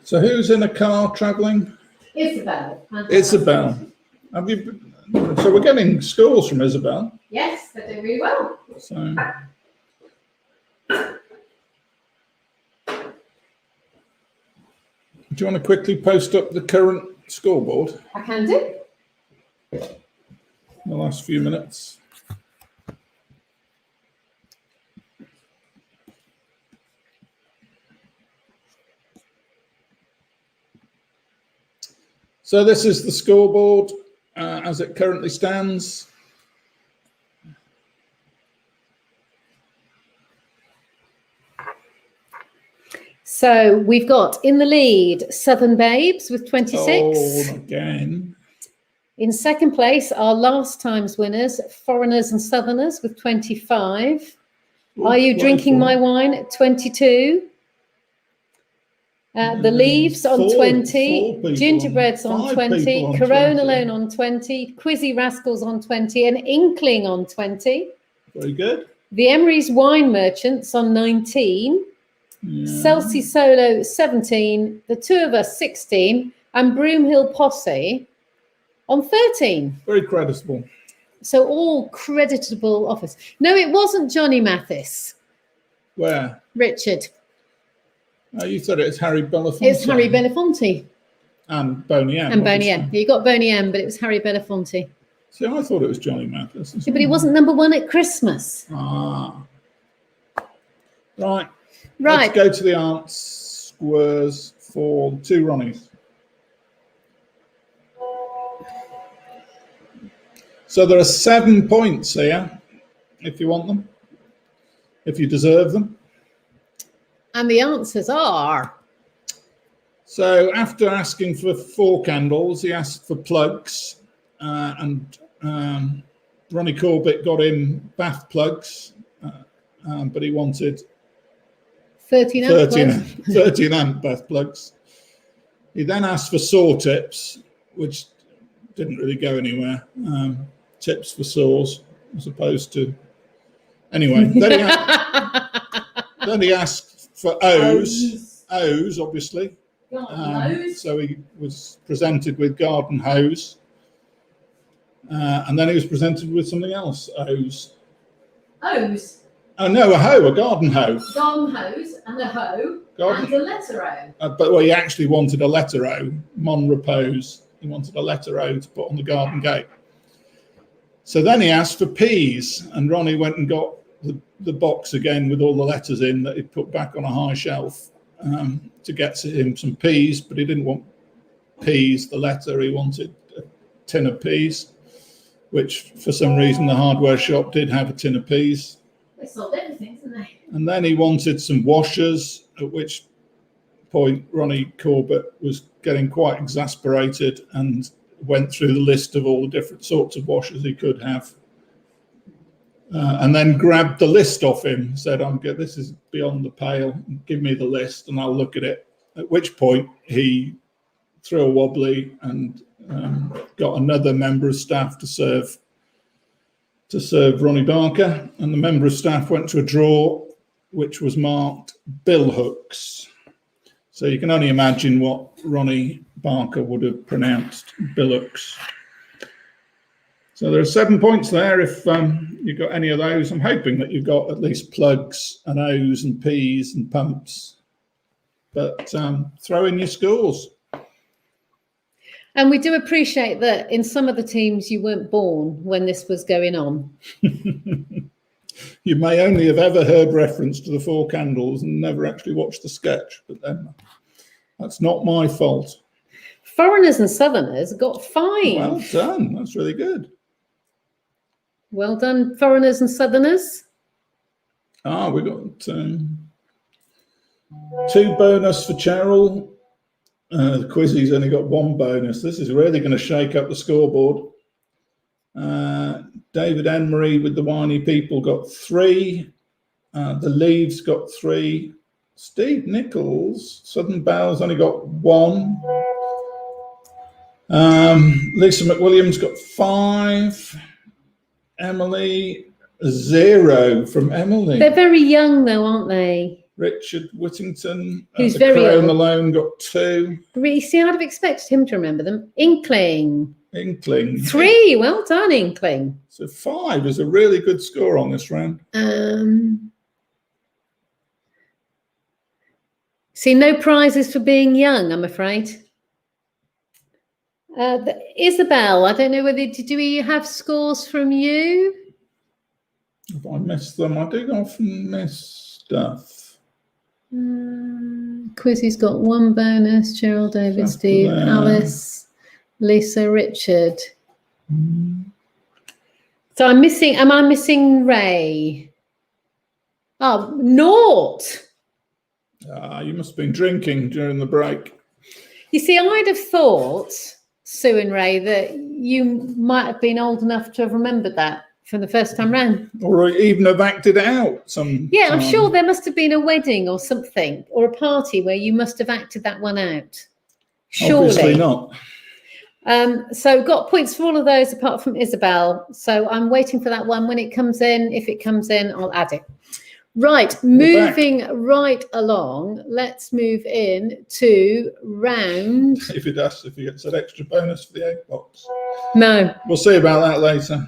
So who's in a car travelling? Isabel. Isabel. Have you? So we're getting scores from Isabel. Yes, they're doing really well. So. Do you want to quickly post up the current scoreboard I can do. in the last few minutes? So this is the scoreboard as it currently stands. So we've got in the lead Southern Babes with 26. Oh, again. In second place, our last time's winners, Foreigners and Southerners with 25. Are You Drinking My Wine at 22? The Leaves on 20, Gingerbreads on 20, Corona Alone on 20, Quizzy Rascals on 20, and Inkling on 20. Very good. The Emery's Wine Merchants on 19, Celsi Solo 17, The Two of Us 16, and Broomhill Posse on 13. Very creditable. So all creditable offers. No, it wasn't Johnny Mathis. Where? Richard. You thought it was Harry Belafonte. It's Harry Belafonte. And Boney M. And Boney M. You got Boney M, but it was Harry Belafonte. See, I thought it was Johnny Mathis. Yeah, but he wasn't number one at Christmas. Ah. Right. Right. Let's go to the answers for two Ronnies. So there are 7 points here, if you want them, if you deserve them. And the answers are... So after asking for 4 candles, he asked for plugs, and Ronnie Corbett got him bath plugs, but he wanted 13 amp bath plugs. He then asked for saw tips, which didn't really go anywhere. Tips for saws, as opposed to... Anyway, then he asked for O's, obviously. So he was presented with garden hose. And then he was presented with something else, O's. O's? Oh, no, a garden hoe. Garden hose and a hoe and a letter O. But he actually wanted a letter O, Mon Repose. He wanted a letter O to put on the garden gate. So then he asked for peas, and Ronnie went and got the box again with all the letters in that he put back on a high shelf to get him some peas, but he didn't want peas, the letter. He wanted a tin of peas, which for some reason the hardware shop did have a tin of peas. They sold everything, didn't they? And then he wanted some washers, at which point Ronnie Corbett was getting quite exasperated and went through the list of all the different sorts of washers he could have. And then grabbed the list off him, said, this is beyond the pale, give me the list and I'll look at it. At which point he threw a wobbly and got another member of staff to serve Ronnie Barker. And the member of staff went to a drawer which was marked bill hooks. So you can only imagine what Ronnie Barker would have pronounced billocks. So there are 7 points there if you've got any of those. I'm hoping that you've got at least plugs and O's and P's and pumps. But throw in your scores. And we do appreciate that in some of the teams you weren't born when this was going on. You may only have ever heard reference to the Four Candles and never actually watched the sketch, but then that's not my fault. Foreigners and Southerners got 5. Well done. That's really good. Well done, Foreigners and Southerners. We got 2 bonus for Cheryl. The Quizzy's only got 1 bonus. This is really going to shake up the scoreboard. David Emery with the Whiny People got 3. The Leaves got 3. Steve Nichols, Southern Bells, only got 1. Lisa McWilliams got 5. Emily, 0 from Emily. They're very young though, aren't they? Richard Whittington, who's very Crow young. Malone got 2. You see, I'd have expected him to remember them. Inkling. 3. Well done, Inkling. So 5 is a really good score on this round. See, no prizes for being young, I'm afraid. Isabel, I don't know whether did we have scores from you? If I miss them, I do often miss stuff. Quizzy's got 1 bonus. Cheryl, David, Steve, Alice, Lisa, Richard. So I'm missing. Am I missing Ray? Oh, naught. You must have been drinking during the break. You see, I'd have thought, Sue and Ray, that you might have been old enough to have remembered that from the first time round. Or even have acted out some. Yeah, I'm sure there must have been a wedding or something, or a party where you must have acted that one out. Surely. Obviously not. So got points for all of those apart from Isabel. So I'm waiting for that one. When it comes in, if it comes in, I'll add it. Right, moving right along. Let's move in to round. If it asks if he gets an extra bonus for the egg box. No. We'll see about that later.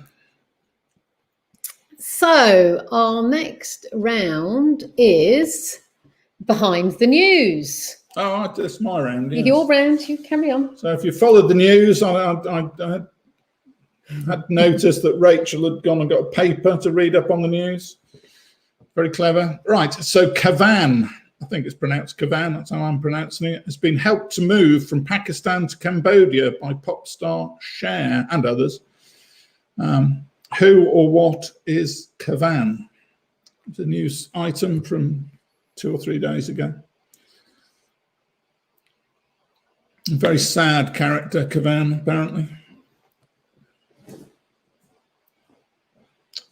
So our next round is Behind the News. Oh, it's my round. Yes. Your round, you carry on. So if you followed the news, I had noticed that Rachel had gone and got a paper to read up on the news. Very clever. Right, so Kaavan, I think it's pronounced Kaavan, that's how I'm pronouncing it, has been helped to move from Pakistan to Cambodia by pop star Cher and others. Who or what is Kaavan? It's a news item from 2 or 3 days ago. A very sad character, Kaavan, apparently.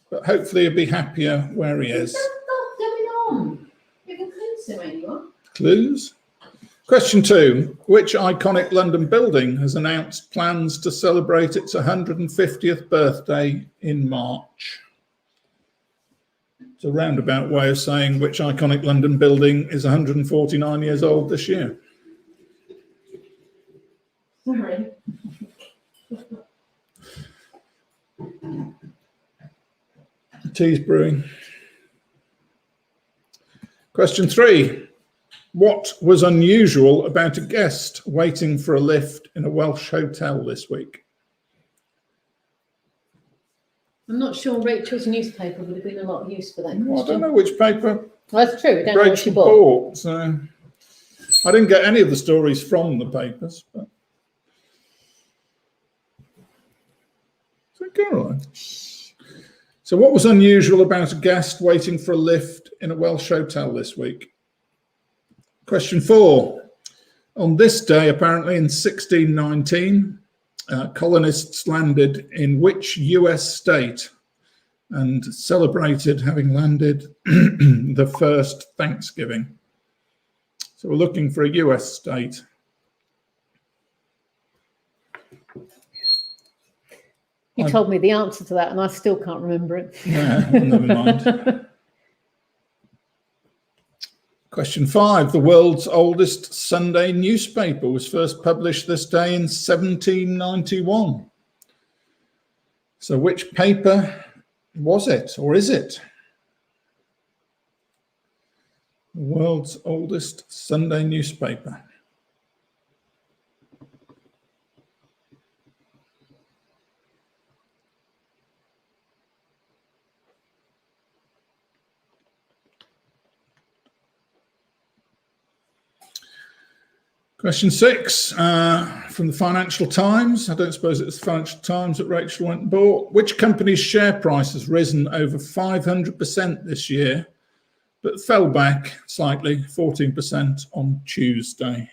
But hopefully he'll be happier where he is. What's going on? Give a clue to anyone. Clues? Question 2. Which iconic London building has announced plans to celebrate its 150th birthday in March? It's a roundabout way of saying which iconic London building is 149 years old this year. Sorry. Tea's brewing. Question 3. What was unusual about a guest waiting for a lift in a Welsh hotel this week? I'm not sure Rachel's newspaper would have been a lot of use for that question. Well, I don't know which paper Well, that's true. I don't know what she Rachel bought. bought. So I didn't get any of the stories from the papers. But... So, Caroline. So what was unusual about a guest waiting for a lift in a Welsh hotel this week? Question 4. On this day, apparently in 1619, colonists landed in which US state and celebrated having landed the first Thanksgiving? So we're looking for a US state. You told me the answer to that and I still can't remember it. Yeah, never mind. Question 5. The world's oldest Sunday newspaper was first published this day in 1791. So which paper was it, or is it? The world's oldest Sunday newspaper. Question 6 from the Financial Times. I don't suppose it's the Financial Times that Rachel went and bought. Which company's share price has risen over 500% this year, but fell back slightly, 14% on Tuesday?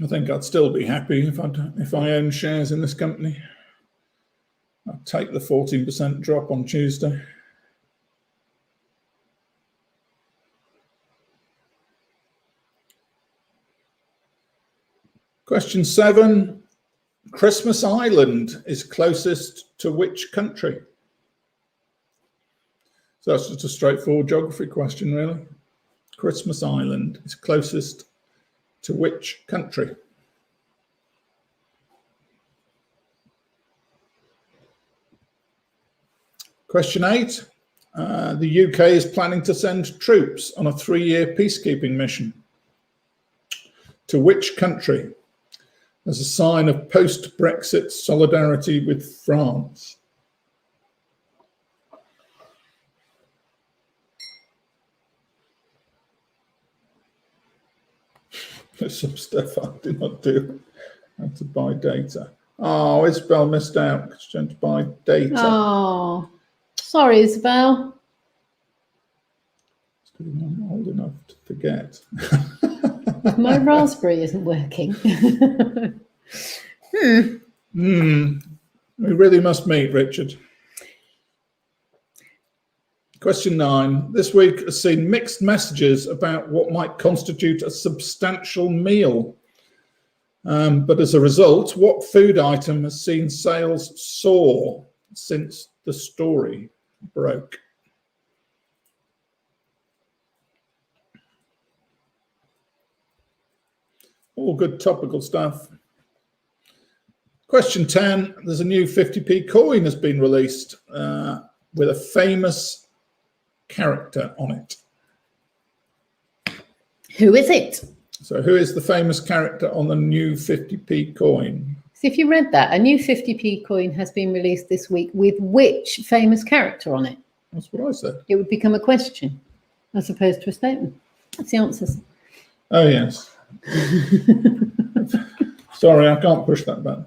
I think I'd still be happy if I own shares in this company. I'd take the 14% drop on Tuesday. Question 7, Christmas Island is closest to which country? So that's just a straightforward geography question, really. Christmas Island is closest to which country? Question 8, the UK is planning to send troops on a 3-year peacekeeping mission. To which country? As a sign of post-Brexit solidarity with France. There's some stuff I did not do. I had to buy data. Oh, Isabel missed out because she had to buy data. Oh, sorry, Isabel. I'm old enough to forget. My raspberry isn't working. We really must meet, Richard. Question 9. This week has seen mixed messages about what might constitute a substantial meal. But as a result, what food item has seen sales soar since the story broke? All good topical stuff. Question 10. There's a new 50p coin has been released with a famous character on it. Who is it? So who is the famous character on the new 50p coin? So if you read that, a new 50p coin has been released this week with which famous character on it? That's what I said. It would become a question as opposed to a statement. That's the answers. Oh, yes. Sorry, I can't push that button.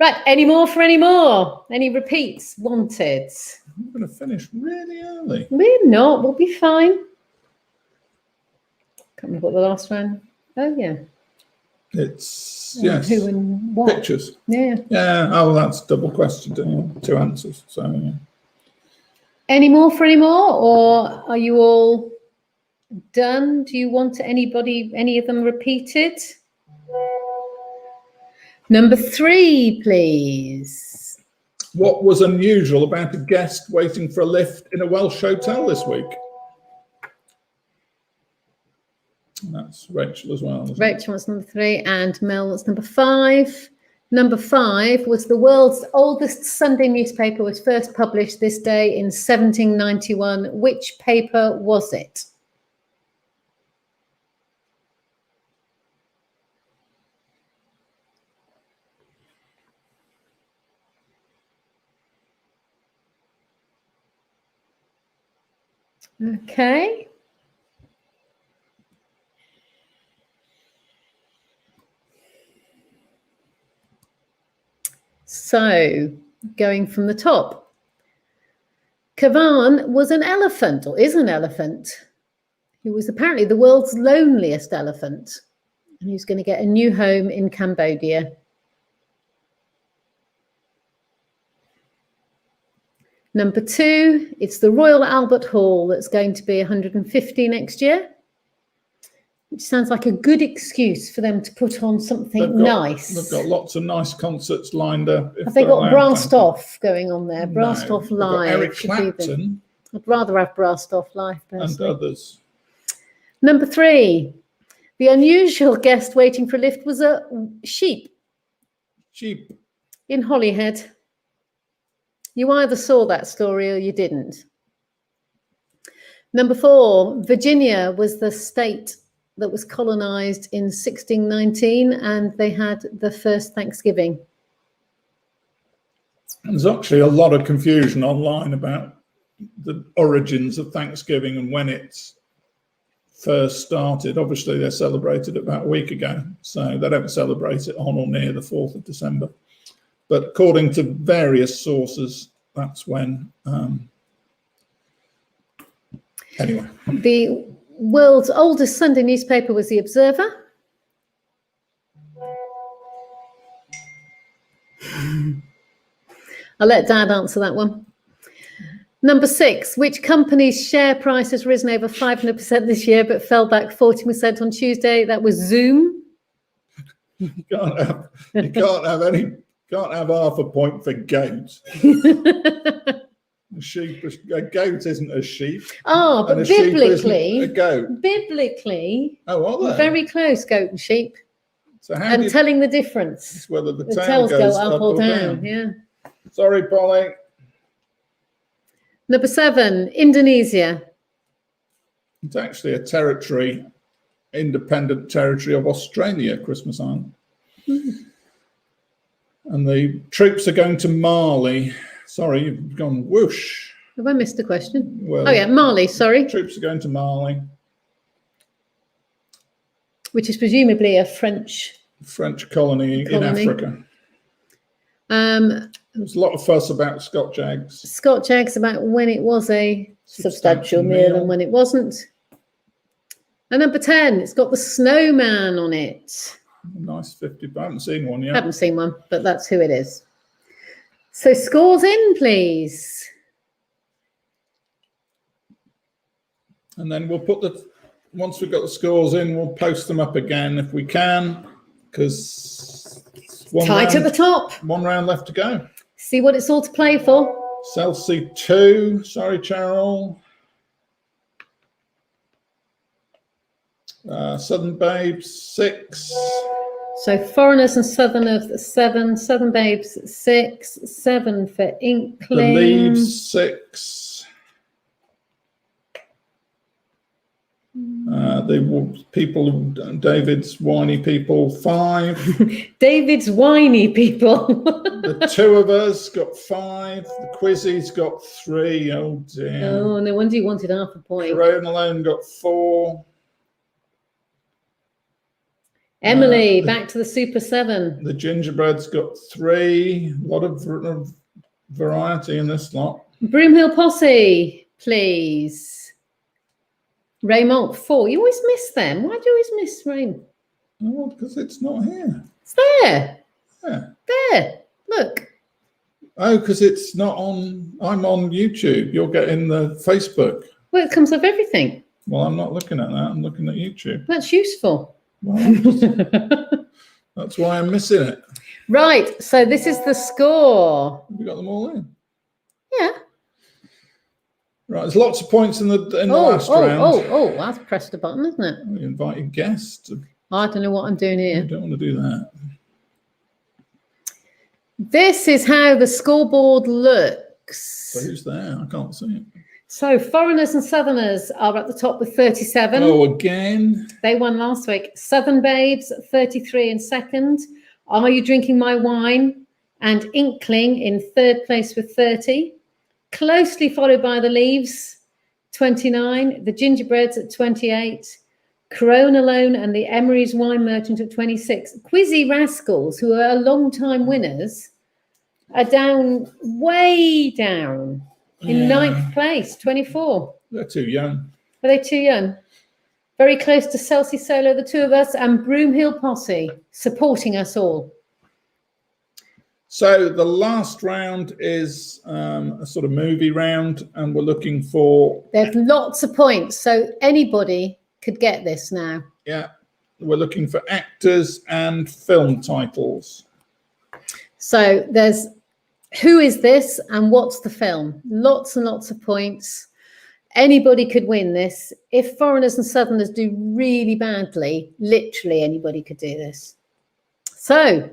Right, any more for any more? Any repeats wanted? I'm going to finish really early. We're not, we'll be fine. Can't remember what the last one. Oh, yeah. It's, yes. Who and what? Pictures. Yeah. Yeah, oh, that's double question, 2 answers. So, yeah. Any more for any more, or are you all done? Do you want any of them repeated? Number 3, please. What was unusual about a guest waiting for a lift in a Welsh hotel this week? And that's Rachel as well. Rachel was number 3 and Mel was number 5. Number 5 was the world's oldest Sunday newspaper was first published this day in 1791. Which paper was it? Okay. So, going from the top, Kaavan was an elephant, or is an elephant. He was apparently the world's loneliest elephant, and he's going to get a new home in Cambodia. Number 2, it's the Royal Albert Hall that's going to be 150 next year, which sounds like a good excuse for them to put on something nice. They've got lots of nice concerts lined up. Have they got Brastoff going on there? Brastoff Live. Eric Clapton. I'd rather have Brastoff Live, personally. And others. Number 3, the unusual guest waiting for a lift was a sheep. Sheep. In Holyhead. You either saw that story or you didn't. Number 4, Virginia was the state that was colonized in 1619, and they had the first Thanksgiving. There's actually a lot of confusion online about the origins of Thanksgiving and when it's first started. Obviously, they celebrated it about a week ago, so they don't celebrate it on or near the 4th of December. But according to various sources, that's when. Anyway. The world's oldest Sunday newspaper was The Observer. I'll let Dad answer that one. Number 6, which company's share price has risen over 500% this year but fell back 40% on Tuesday? That was Zoom. You can't have half a point for goat. A goat isn't a sheep. Oh, but biblically, a goat. Biblically, are they? Very close, goat and sheep. So and telling the difference. It's whether the tails goes go up or down. Yeah. Sorry, Polly. Number 7, Indonesia. It's actually a territory, independent territory of Australia, Christmas Island. And the troops are going to Mali. Sorry, you've gone whoosh. Have I missed a question? Well, oh, yeah, Mali, sorry. Troops are going to Mali. Which is presumably a French colony in Africa. There's a lot of fuss about Scotch eggs. Scotch eggs, about when it was a substantial meal and when it wasn't. And number 10, it's got the snowman on it. Nice 50, but I haven't seen one yet. Haven't seen one, but that's who it is. So scores in, please. And then we'll once we've got the scores in, we'll post them up again if we can, because tight at the top. One round left to go. See what it's all to play for. Chelsea 2. Sorry, Cheryl. Southern Babes 6. So Foreigners and Southern of 7. Southern Babes 6. 7 for Inkling. The Leaves 6. The people, David's Whiny People 5. David's Whiny People. The Two of Us got 5. The Quizzies got 3. Oh dear. Oh, no wonder you wanted half a point. Corona Alone got 4. Emily, back to the Super 7. The Gingerbread's got 3. A lot of variety in this lot. Broomhill Posse, please. Raymond 4. You always miss them. Why do you always miss Raymond? Oh, because it's not here. It's there. Yeah. There. Look. Oh, because it's not on. I'm on YouTube. You're getting the Facebook. Well, it comes up everything. Well, I'm not looking at that. I'm looking at YouTube. That's useful. Well, that's why I'm missing it. Right. So this is the score. Have you got them all in? Yeah. Right. There's lots of points in the last round. Oh! That's pressed a button, isn't it? You invited guests. I don't know what I'm doing here. You don't want to do that. This is how the scoreboard looks. So who's there? I can't see it. So Foreigners and Southerners are at the top with 37. Oh, again. They won last week. Southern Babes, 33 in second. Are You Drinking My Wine? And Inkling in third place with 30. Closely followed by the Leaves, 29. The Gingerbreads at 28. Corona Alone and the Emery's Wine Merchant at 26. Quizzy Rascals, who are long-time winners, are down, way down, in ninth place, 24. They're too young. Are they too young? Very close to Chelsea Solo, the Two of Us, and Broomhill Posse, supporting us all. So the last round is a sort of movie round, and we're looking for... There's lots of points, so anybody could get this now. Yeah, we're looking for actors and film titles. So there's who is this and what's the film? Lots and lots of points. Anybody could win this. If Foreigners and Southerners do really badly, literally anybody could do this. So,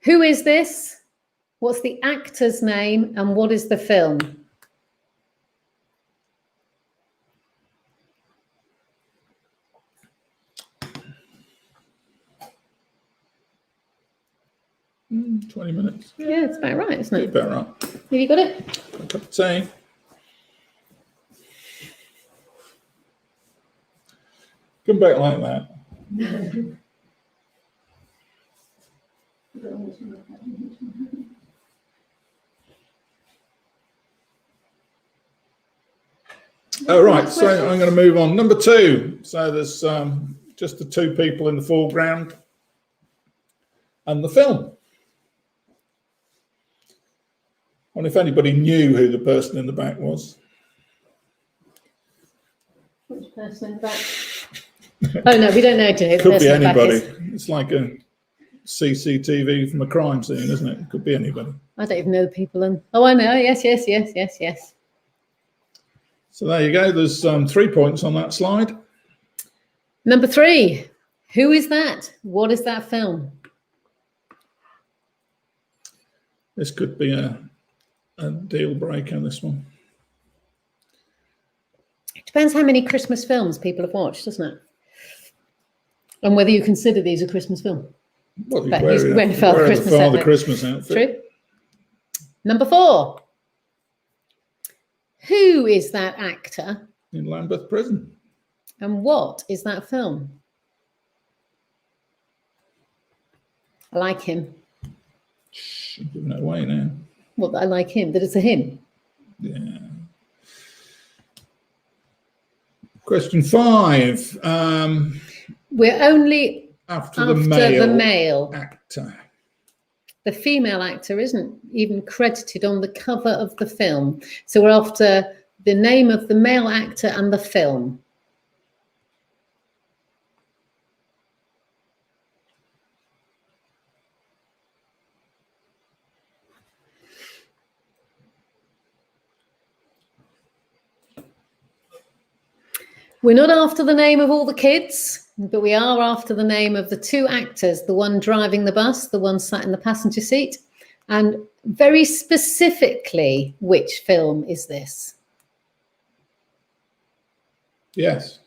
who is this? What's the actor's name and what is the film? Mm, 20 minutes. Yeah, it's about right, isn't it? About right. Have you got it? A cup of tea. Come back like that. All right, so I'm going to move on. Number 2. So there's just the 2 people in the foreground and the film. I wonder if anybody knew who the person in the back was. Which person in the back? Oh no, we don't know. It Could be anybody. It's like a CCTV from a crime scene, isn't it? It could be anybody. I don't even know the people. Oh, I know. Yes. So there you go. There's 3 points on that slide. Number 3. Who is that? What is that film? This could be a deal breaker, this one. It depends how many Christmas films people have watched, doesn't it? And whether you consider these a Christmas film. Well, But he's wearing the Christmas outfit. True. Number 4. Who is that actor? In Lambeth Prison. And what is that film? I like him. Shh, I'm giving it away now. Well, I like him, that it's a him. Yeah. Question 5. We're only after the male actor. The female actor isn't even credited on the cover of the film. So we're after the name of the male actor and the film. We're not after the name of all the kids, but we are after the name of the 2 actors, the one driving the bus, the one sat in the passenger seat, and very specifically, which film is this? Yes.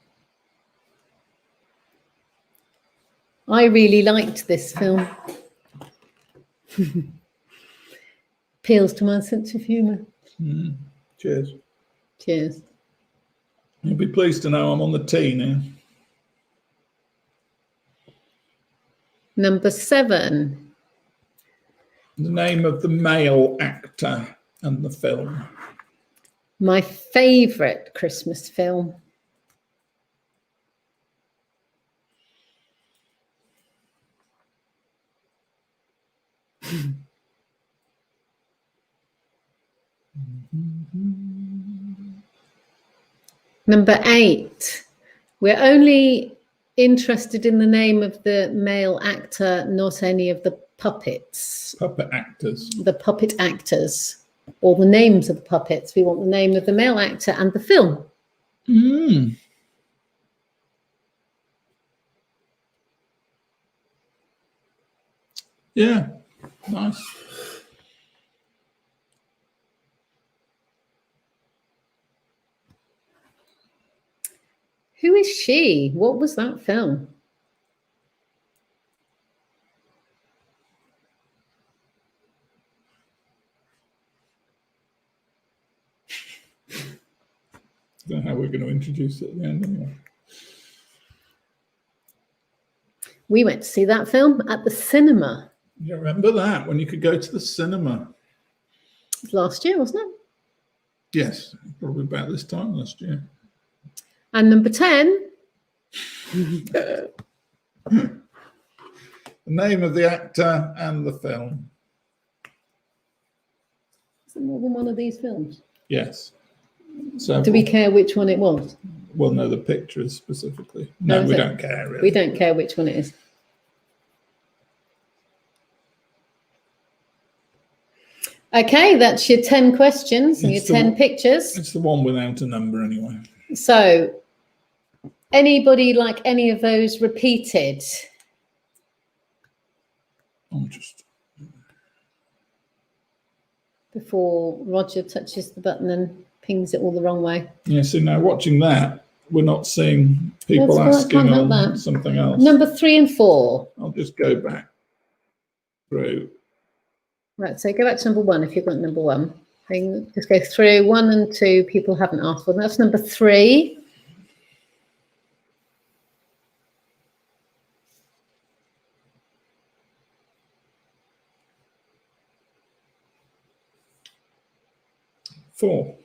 I really liked this film. Appeals to my sense of humour. Cheers. Cheers. You'll be pleased to know I'm on the tea now. Number 7. The name of the male actor and the film. My favourite Christmas film. Number 8. We're only interested in the name of the male actor, not any of the puppets. Puppet actors. The puppet actors, or the names of the puppets. We want the name of the male actor and the film. Yeah, nice. Who is she? What was that film? I don't know how we're going to introduce it at the end anyway. We went to see that film at the cinema. You remember that, when you could go to the cinema? It was last year, wasn't it? Yes, probably about this time last year. And number 10. The name of the actor and the film. Is it more than one of these films? Yes. So do we care which one it was? Well, no, the pictures specifically. No, we don't care. Really. We don't care which one it is. Okay, that's your 10 questions and your 10 pictures. It's the one without a number anyway. So, anybody like any of those repeated? I'm just... before Roger touches the button and pings it all the wrong way. Yeah, so now watching that, we're not seeing people Well, I asking can't help on that. something else. Number 3 and 4. I'll just go back through. Right, so go back to number 1 if you've got number 1. Just go through 1 and 2. People haven't asked for. That's number 3. Four.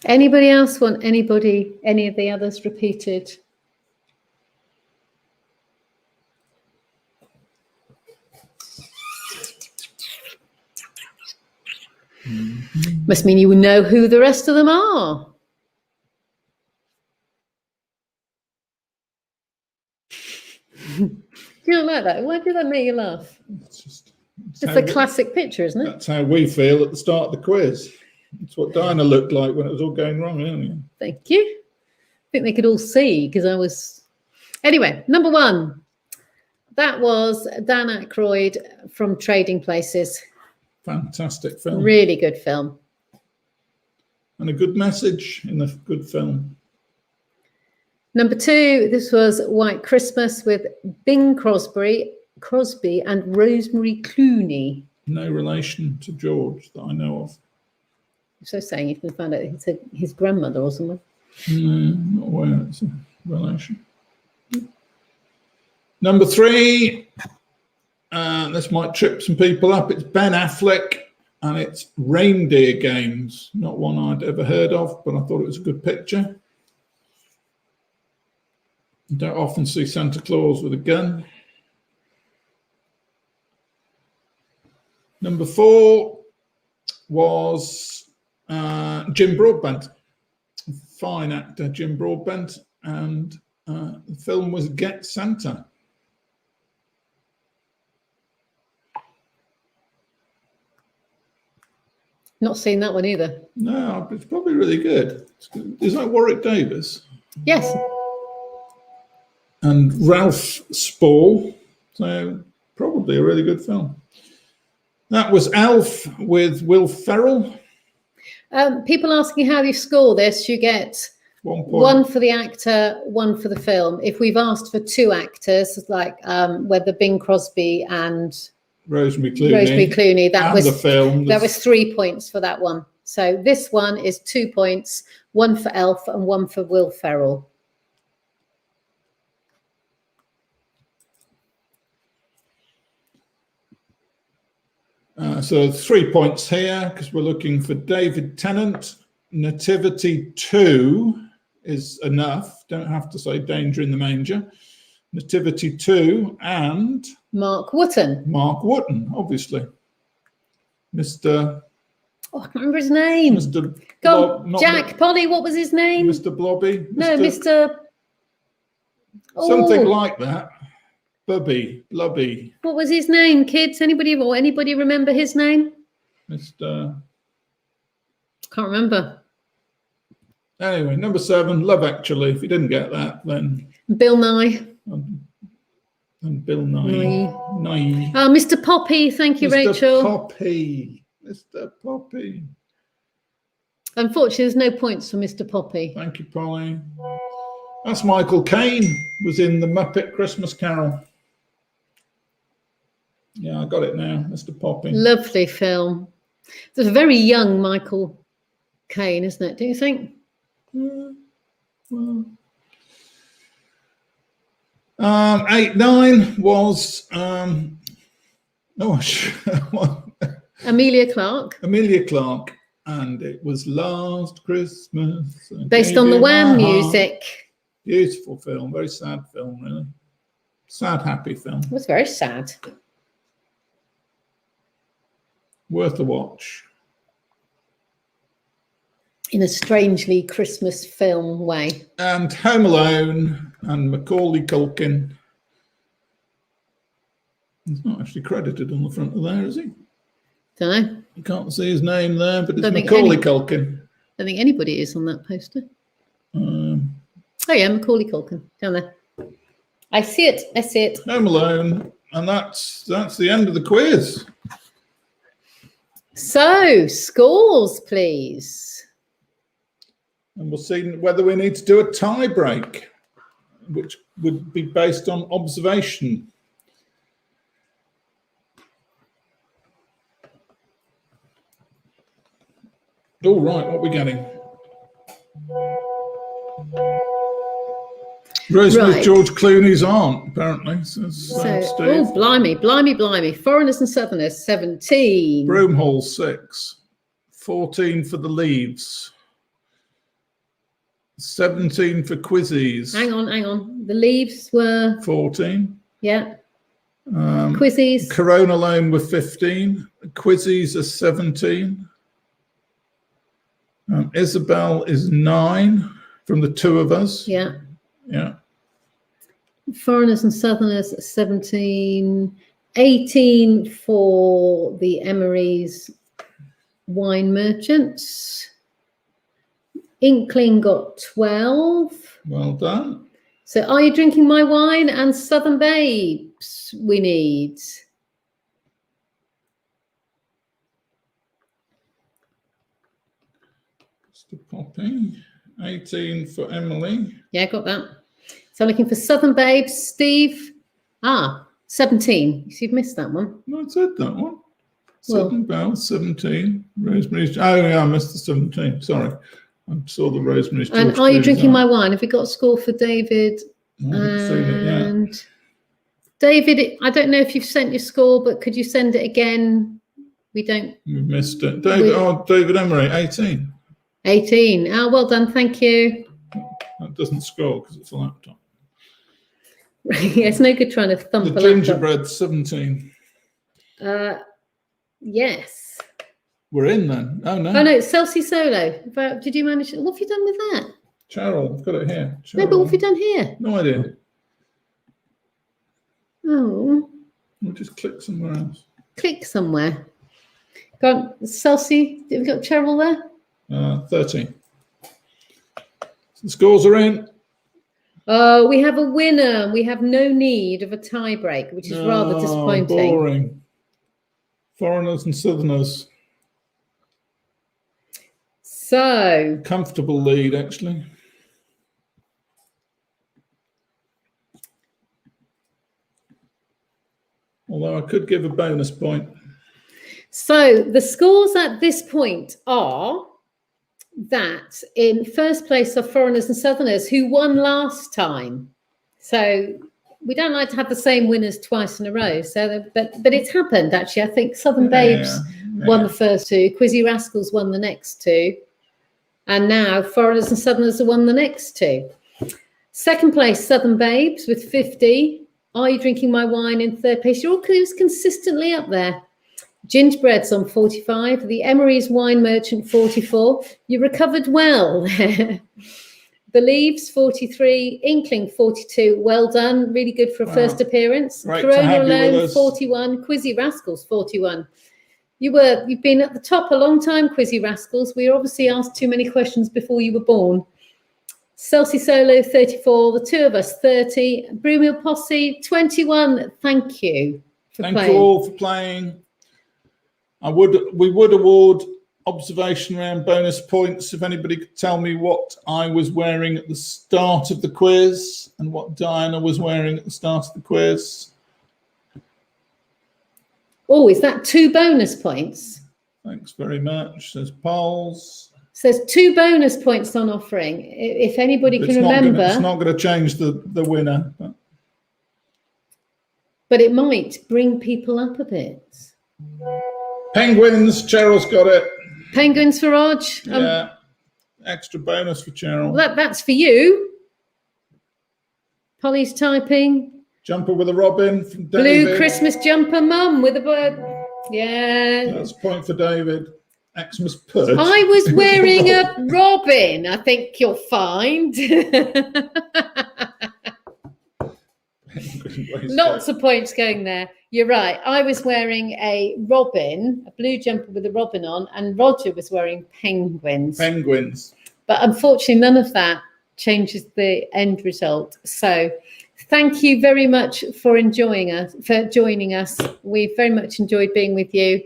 Anybody else want any of the others repeated? Must mean you know who the rest of them are. You don't like that? Why did that make you laugh? It's a classic picture, isn't it? That's how we feel at the start of the quiz. It's what Diana looked like when it was all going wrong, isn't it? Thank you. I think they could all see because I was... Anyway, number 1. That was Dan Aykroyd from Trading Places. Fantastic film. Really good film. And a good message in a good film. Number 2, this was White Christmas with Bing Crosby and Rosemary Clooney. No relation to George that I know of. So saying you can find out it's his grandmother or someone. No, not aware it's a relation. Number 3, this might trip some people up. It's Ben Affleck and it's Reindeer Games. Not one I'd ever heard of, but I thought it was a good picture. You don't often see Santa Claus with a gun. Number 4 was Jim Broadbent. Fine actor, Jim Broadbent. And the film was Get Santa. Not seen that one either. No, it's probably really good. Is that Warwick Davis? Yes. And Ralph Spall. So probably a really good film. That was Elf with Will Ferrell. People asking how you score this, you get 1 point. 1 for the actor, 1 for the film. If we've asked for 2 actors, like whether Bing Crosby and Rosemary Clooney, that was the film. That was 3 points for that one. So this one is 2 points, 1 for Elf and 1 for Will Ferrell. So 3 points here because we're looking for David Tennant. Nativity 2 is enough. Don't have to say Danger in the Manger. Nativity 2 and... Mark Wootton. Mark Wootton, obviously. Mr... Oh, I can't remember his name. Mr. Go on, Jack, Polly, what was his name? Mr. Blobby? No, Mr... Something like that. Blubby. What was his name, kids? Anybody remember his name? Mr. Can't remember. Anyway, number 7, Love Actually. If you didn't get that, then... Bill Nye. And Bill Nye. Nye. Oh, Mr. Poppy. Thank you, Rachel. Mr. Poppy. Unfortunately, there's no points for Mr. Poppy. Thank you, Polly. That's Michael Caine. Was in the Muppet Christmas Carol. Yeah, I got it now, Mr. Poppy. Lovely film. It's a very young Michael Caine, isn't it? Do you think? Well, 8, 9 was Amelia Clark. Amelia Clark, and it was Last Christmas. Based on the Wham music. Beautiful film, very sad film, really. Sad, happy film. It was very sad. Worth a watch. In a strangely Christmas film way. And Home Alone and Macaulay Culkin. He's not actually credited on the front of there, is he? Don't know. You can't see his name there, but it's Macaulay Culkin. I don't think anybody is on that poster. Oh yeah, Macaulay Culkin down there. I see it. Home Alone, And that's the end of the quiz. So, scores, please. And we'll see whether we need to do a tie break, which would be based on observation. All right, what are we getting? Rosemary Right. George Clooney's aunt, apparently. Says, So, Steve. oh, blimey. Foreigners and Southerners, 17. Broomhall, 6. 14 for the Leaves. 17 for Quizzies. Hang on. The Leaves were, 14. yeah. Quizzies. Corona Alone were 15. Quizzies are 17. Isabel is 9 from the two of us. Yeah. Yeah. Foreigners and Southerners, 17. 18 for the Emery's Wine Merchants. Inkling got 12. Well done. So, Are You Drinking My Wine and Southern Babes we need. Mr. Poppy. 18 for Emily. Yeah, got that. So, looking for Southern Babes. Steve. 17. So you've missed that one. No, I said that one. Well- Southern Belle, 17. Rosemary's. Oh, yeah, I missed the 17. Sorry. I saw the Rosemary's. And George Are You Clooney's Drinking aunt. My Wine? Have we got a score for David? I haven't seen it yet. And David, I don't know if you've sent your score, but could you send it again? We don't. We've missed it. David Emery, 18. 18. Well done. Thank you. That doesn't scroll because it's a laptop. Yeah, it's no good trying to thump The a laptop. gingerbread, 17. Yes. We're in then. Oh, no. Oh, no, Celsi Solo. Did you manage? What have you done with that? Cheryl, I've got it here. No, but what have you done here? No idea. Oh, We'll just click somewhere else. click somewhere. Go on, Celsi. Have we got Cheryl there? 13. So the scores are in. We have a winner. We have no need of a tie break, which is rather disappointing. Boring. Foreigners and Southerners. So, Comfortable lead, actually. Although I could give a bonus point. so the scores at this point are that in first place are Foreigners and Southerners, who won last time. So we don't like to have the same winners twice in a row. So, but it's happened actually. I think Southern Babes won the first two, Quizzy Rascals won the next two, and now Foreigners and Southerners have won the next two. Second place, Southern Babes with 50. Are You Drinking My Wine in third place? You're all consistently up there. Gingerbread's on 45. The Emery's Wine Merchant, 44. You recovered well. The Leaves, 43. Inkling, 42. Well done. Really good for a first appearance. Great to Corona have you with Alone, us. 41. Quizzy Rascals, 41. You've been at the top a long time, Quizzy Rascals. We obviously asked too many questions before you were born. Celsi Solo, 34. The two of us, 30. Brewmill Posse, 21. Thank you for Thank playing. you all for playing. We would award observation round bonus points if anybody could tell me what I was wearing at the start of the quiz and what Diana was wearing at the start of the quiz. Oh, is that 2 bonus points? Thanks very much. Says Pauls. So there's 2 bonus points on offering. If anybody can remember, It's not going to change the winner. but it might bring people up a bit. Penguins. Cheryl's got it. Penguins for Rog. Yeah. Extra bonus for Cheryl. That's for you. Polly's typing. Jumper with a robin from Blue David. Christmas jumper, mum with a bird. Yeah. That's a point for David. Xmas purge. I was wearing a robin. I think you'll find. Lots of points going there. You're right. I was wearing a robin, a blue jumper with a robin on, and Roger was wearing penguins. Penguins. But unfortunately, none of that changes the end result. So Thank you very much for joining us. We've very much enjoyed being with you,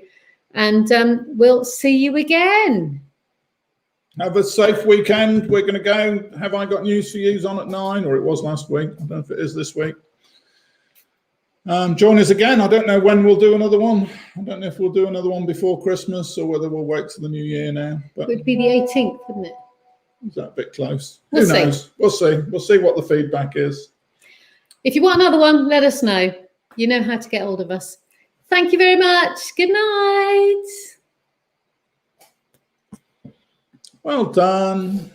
and we'll see you again. Have a safe weekend. We're going to go. Have I Got News for You's on at 9, or it was last week? I don't know if it is this week. Join us again. I don't know when we'll do another one. I don't know if we'll do another one before Christmas or whether we'll wait till the new year now. But it would be the 18th, wouldn't it? Is that a bit close? We'll Who knows? We'll see. We'll see what the feedback is. If you want another one, let us know. You know how to get hold of us. Thank you very much. Good night. Well done.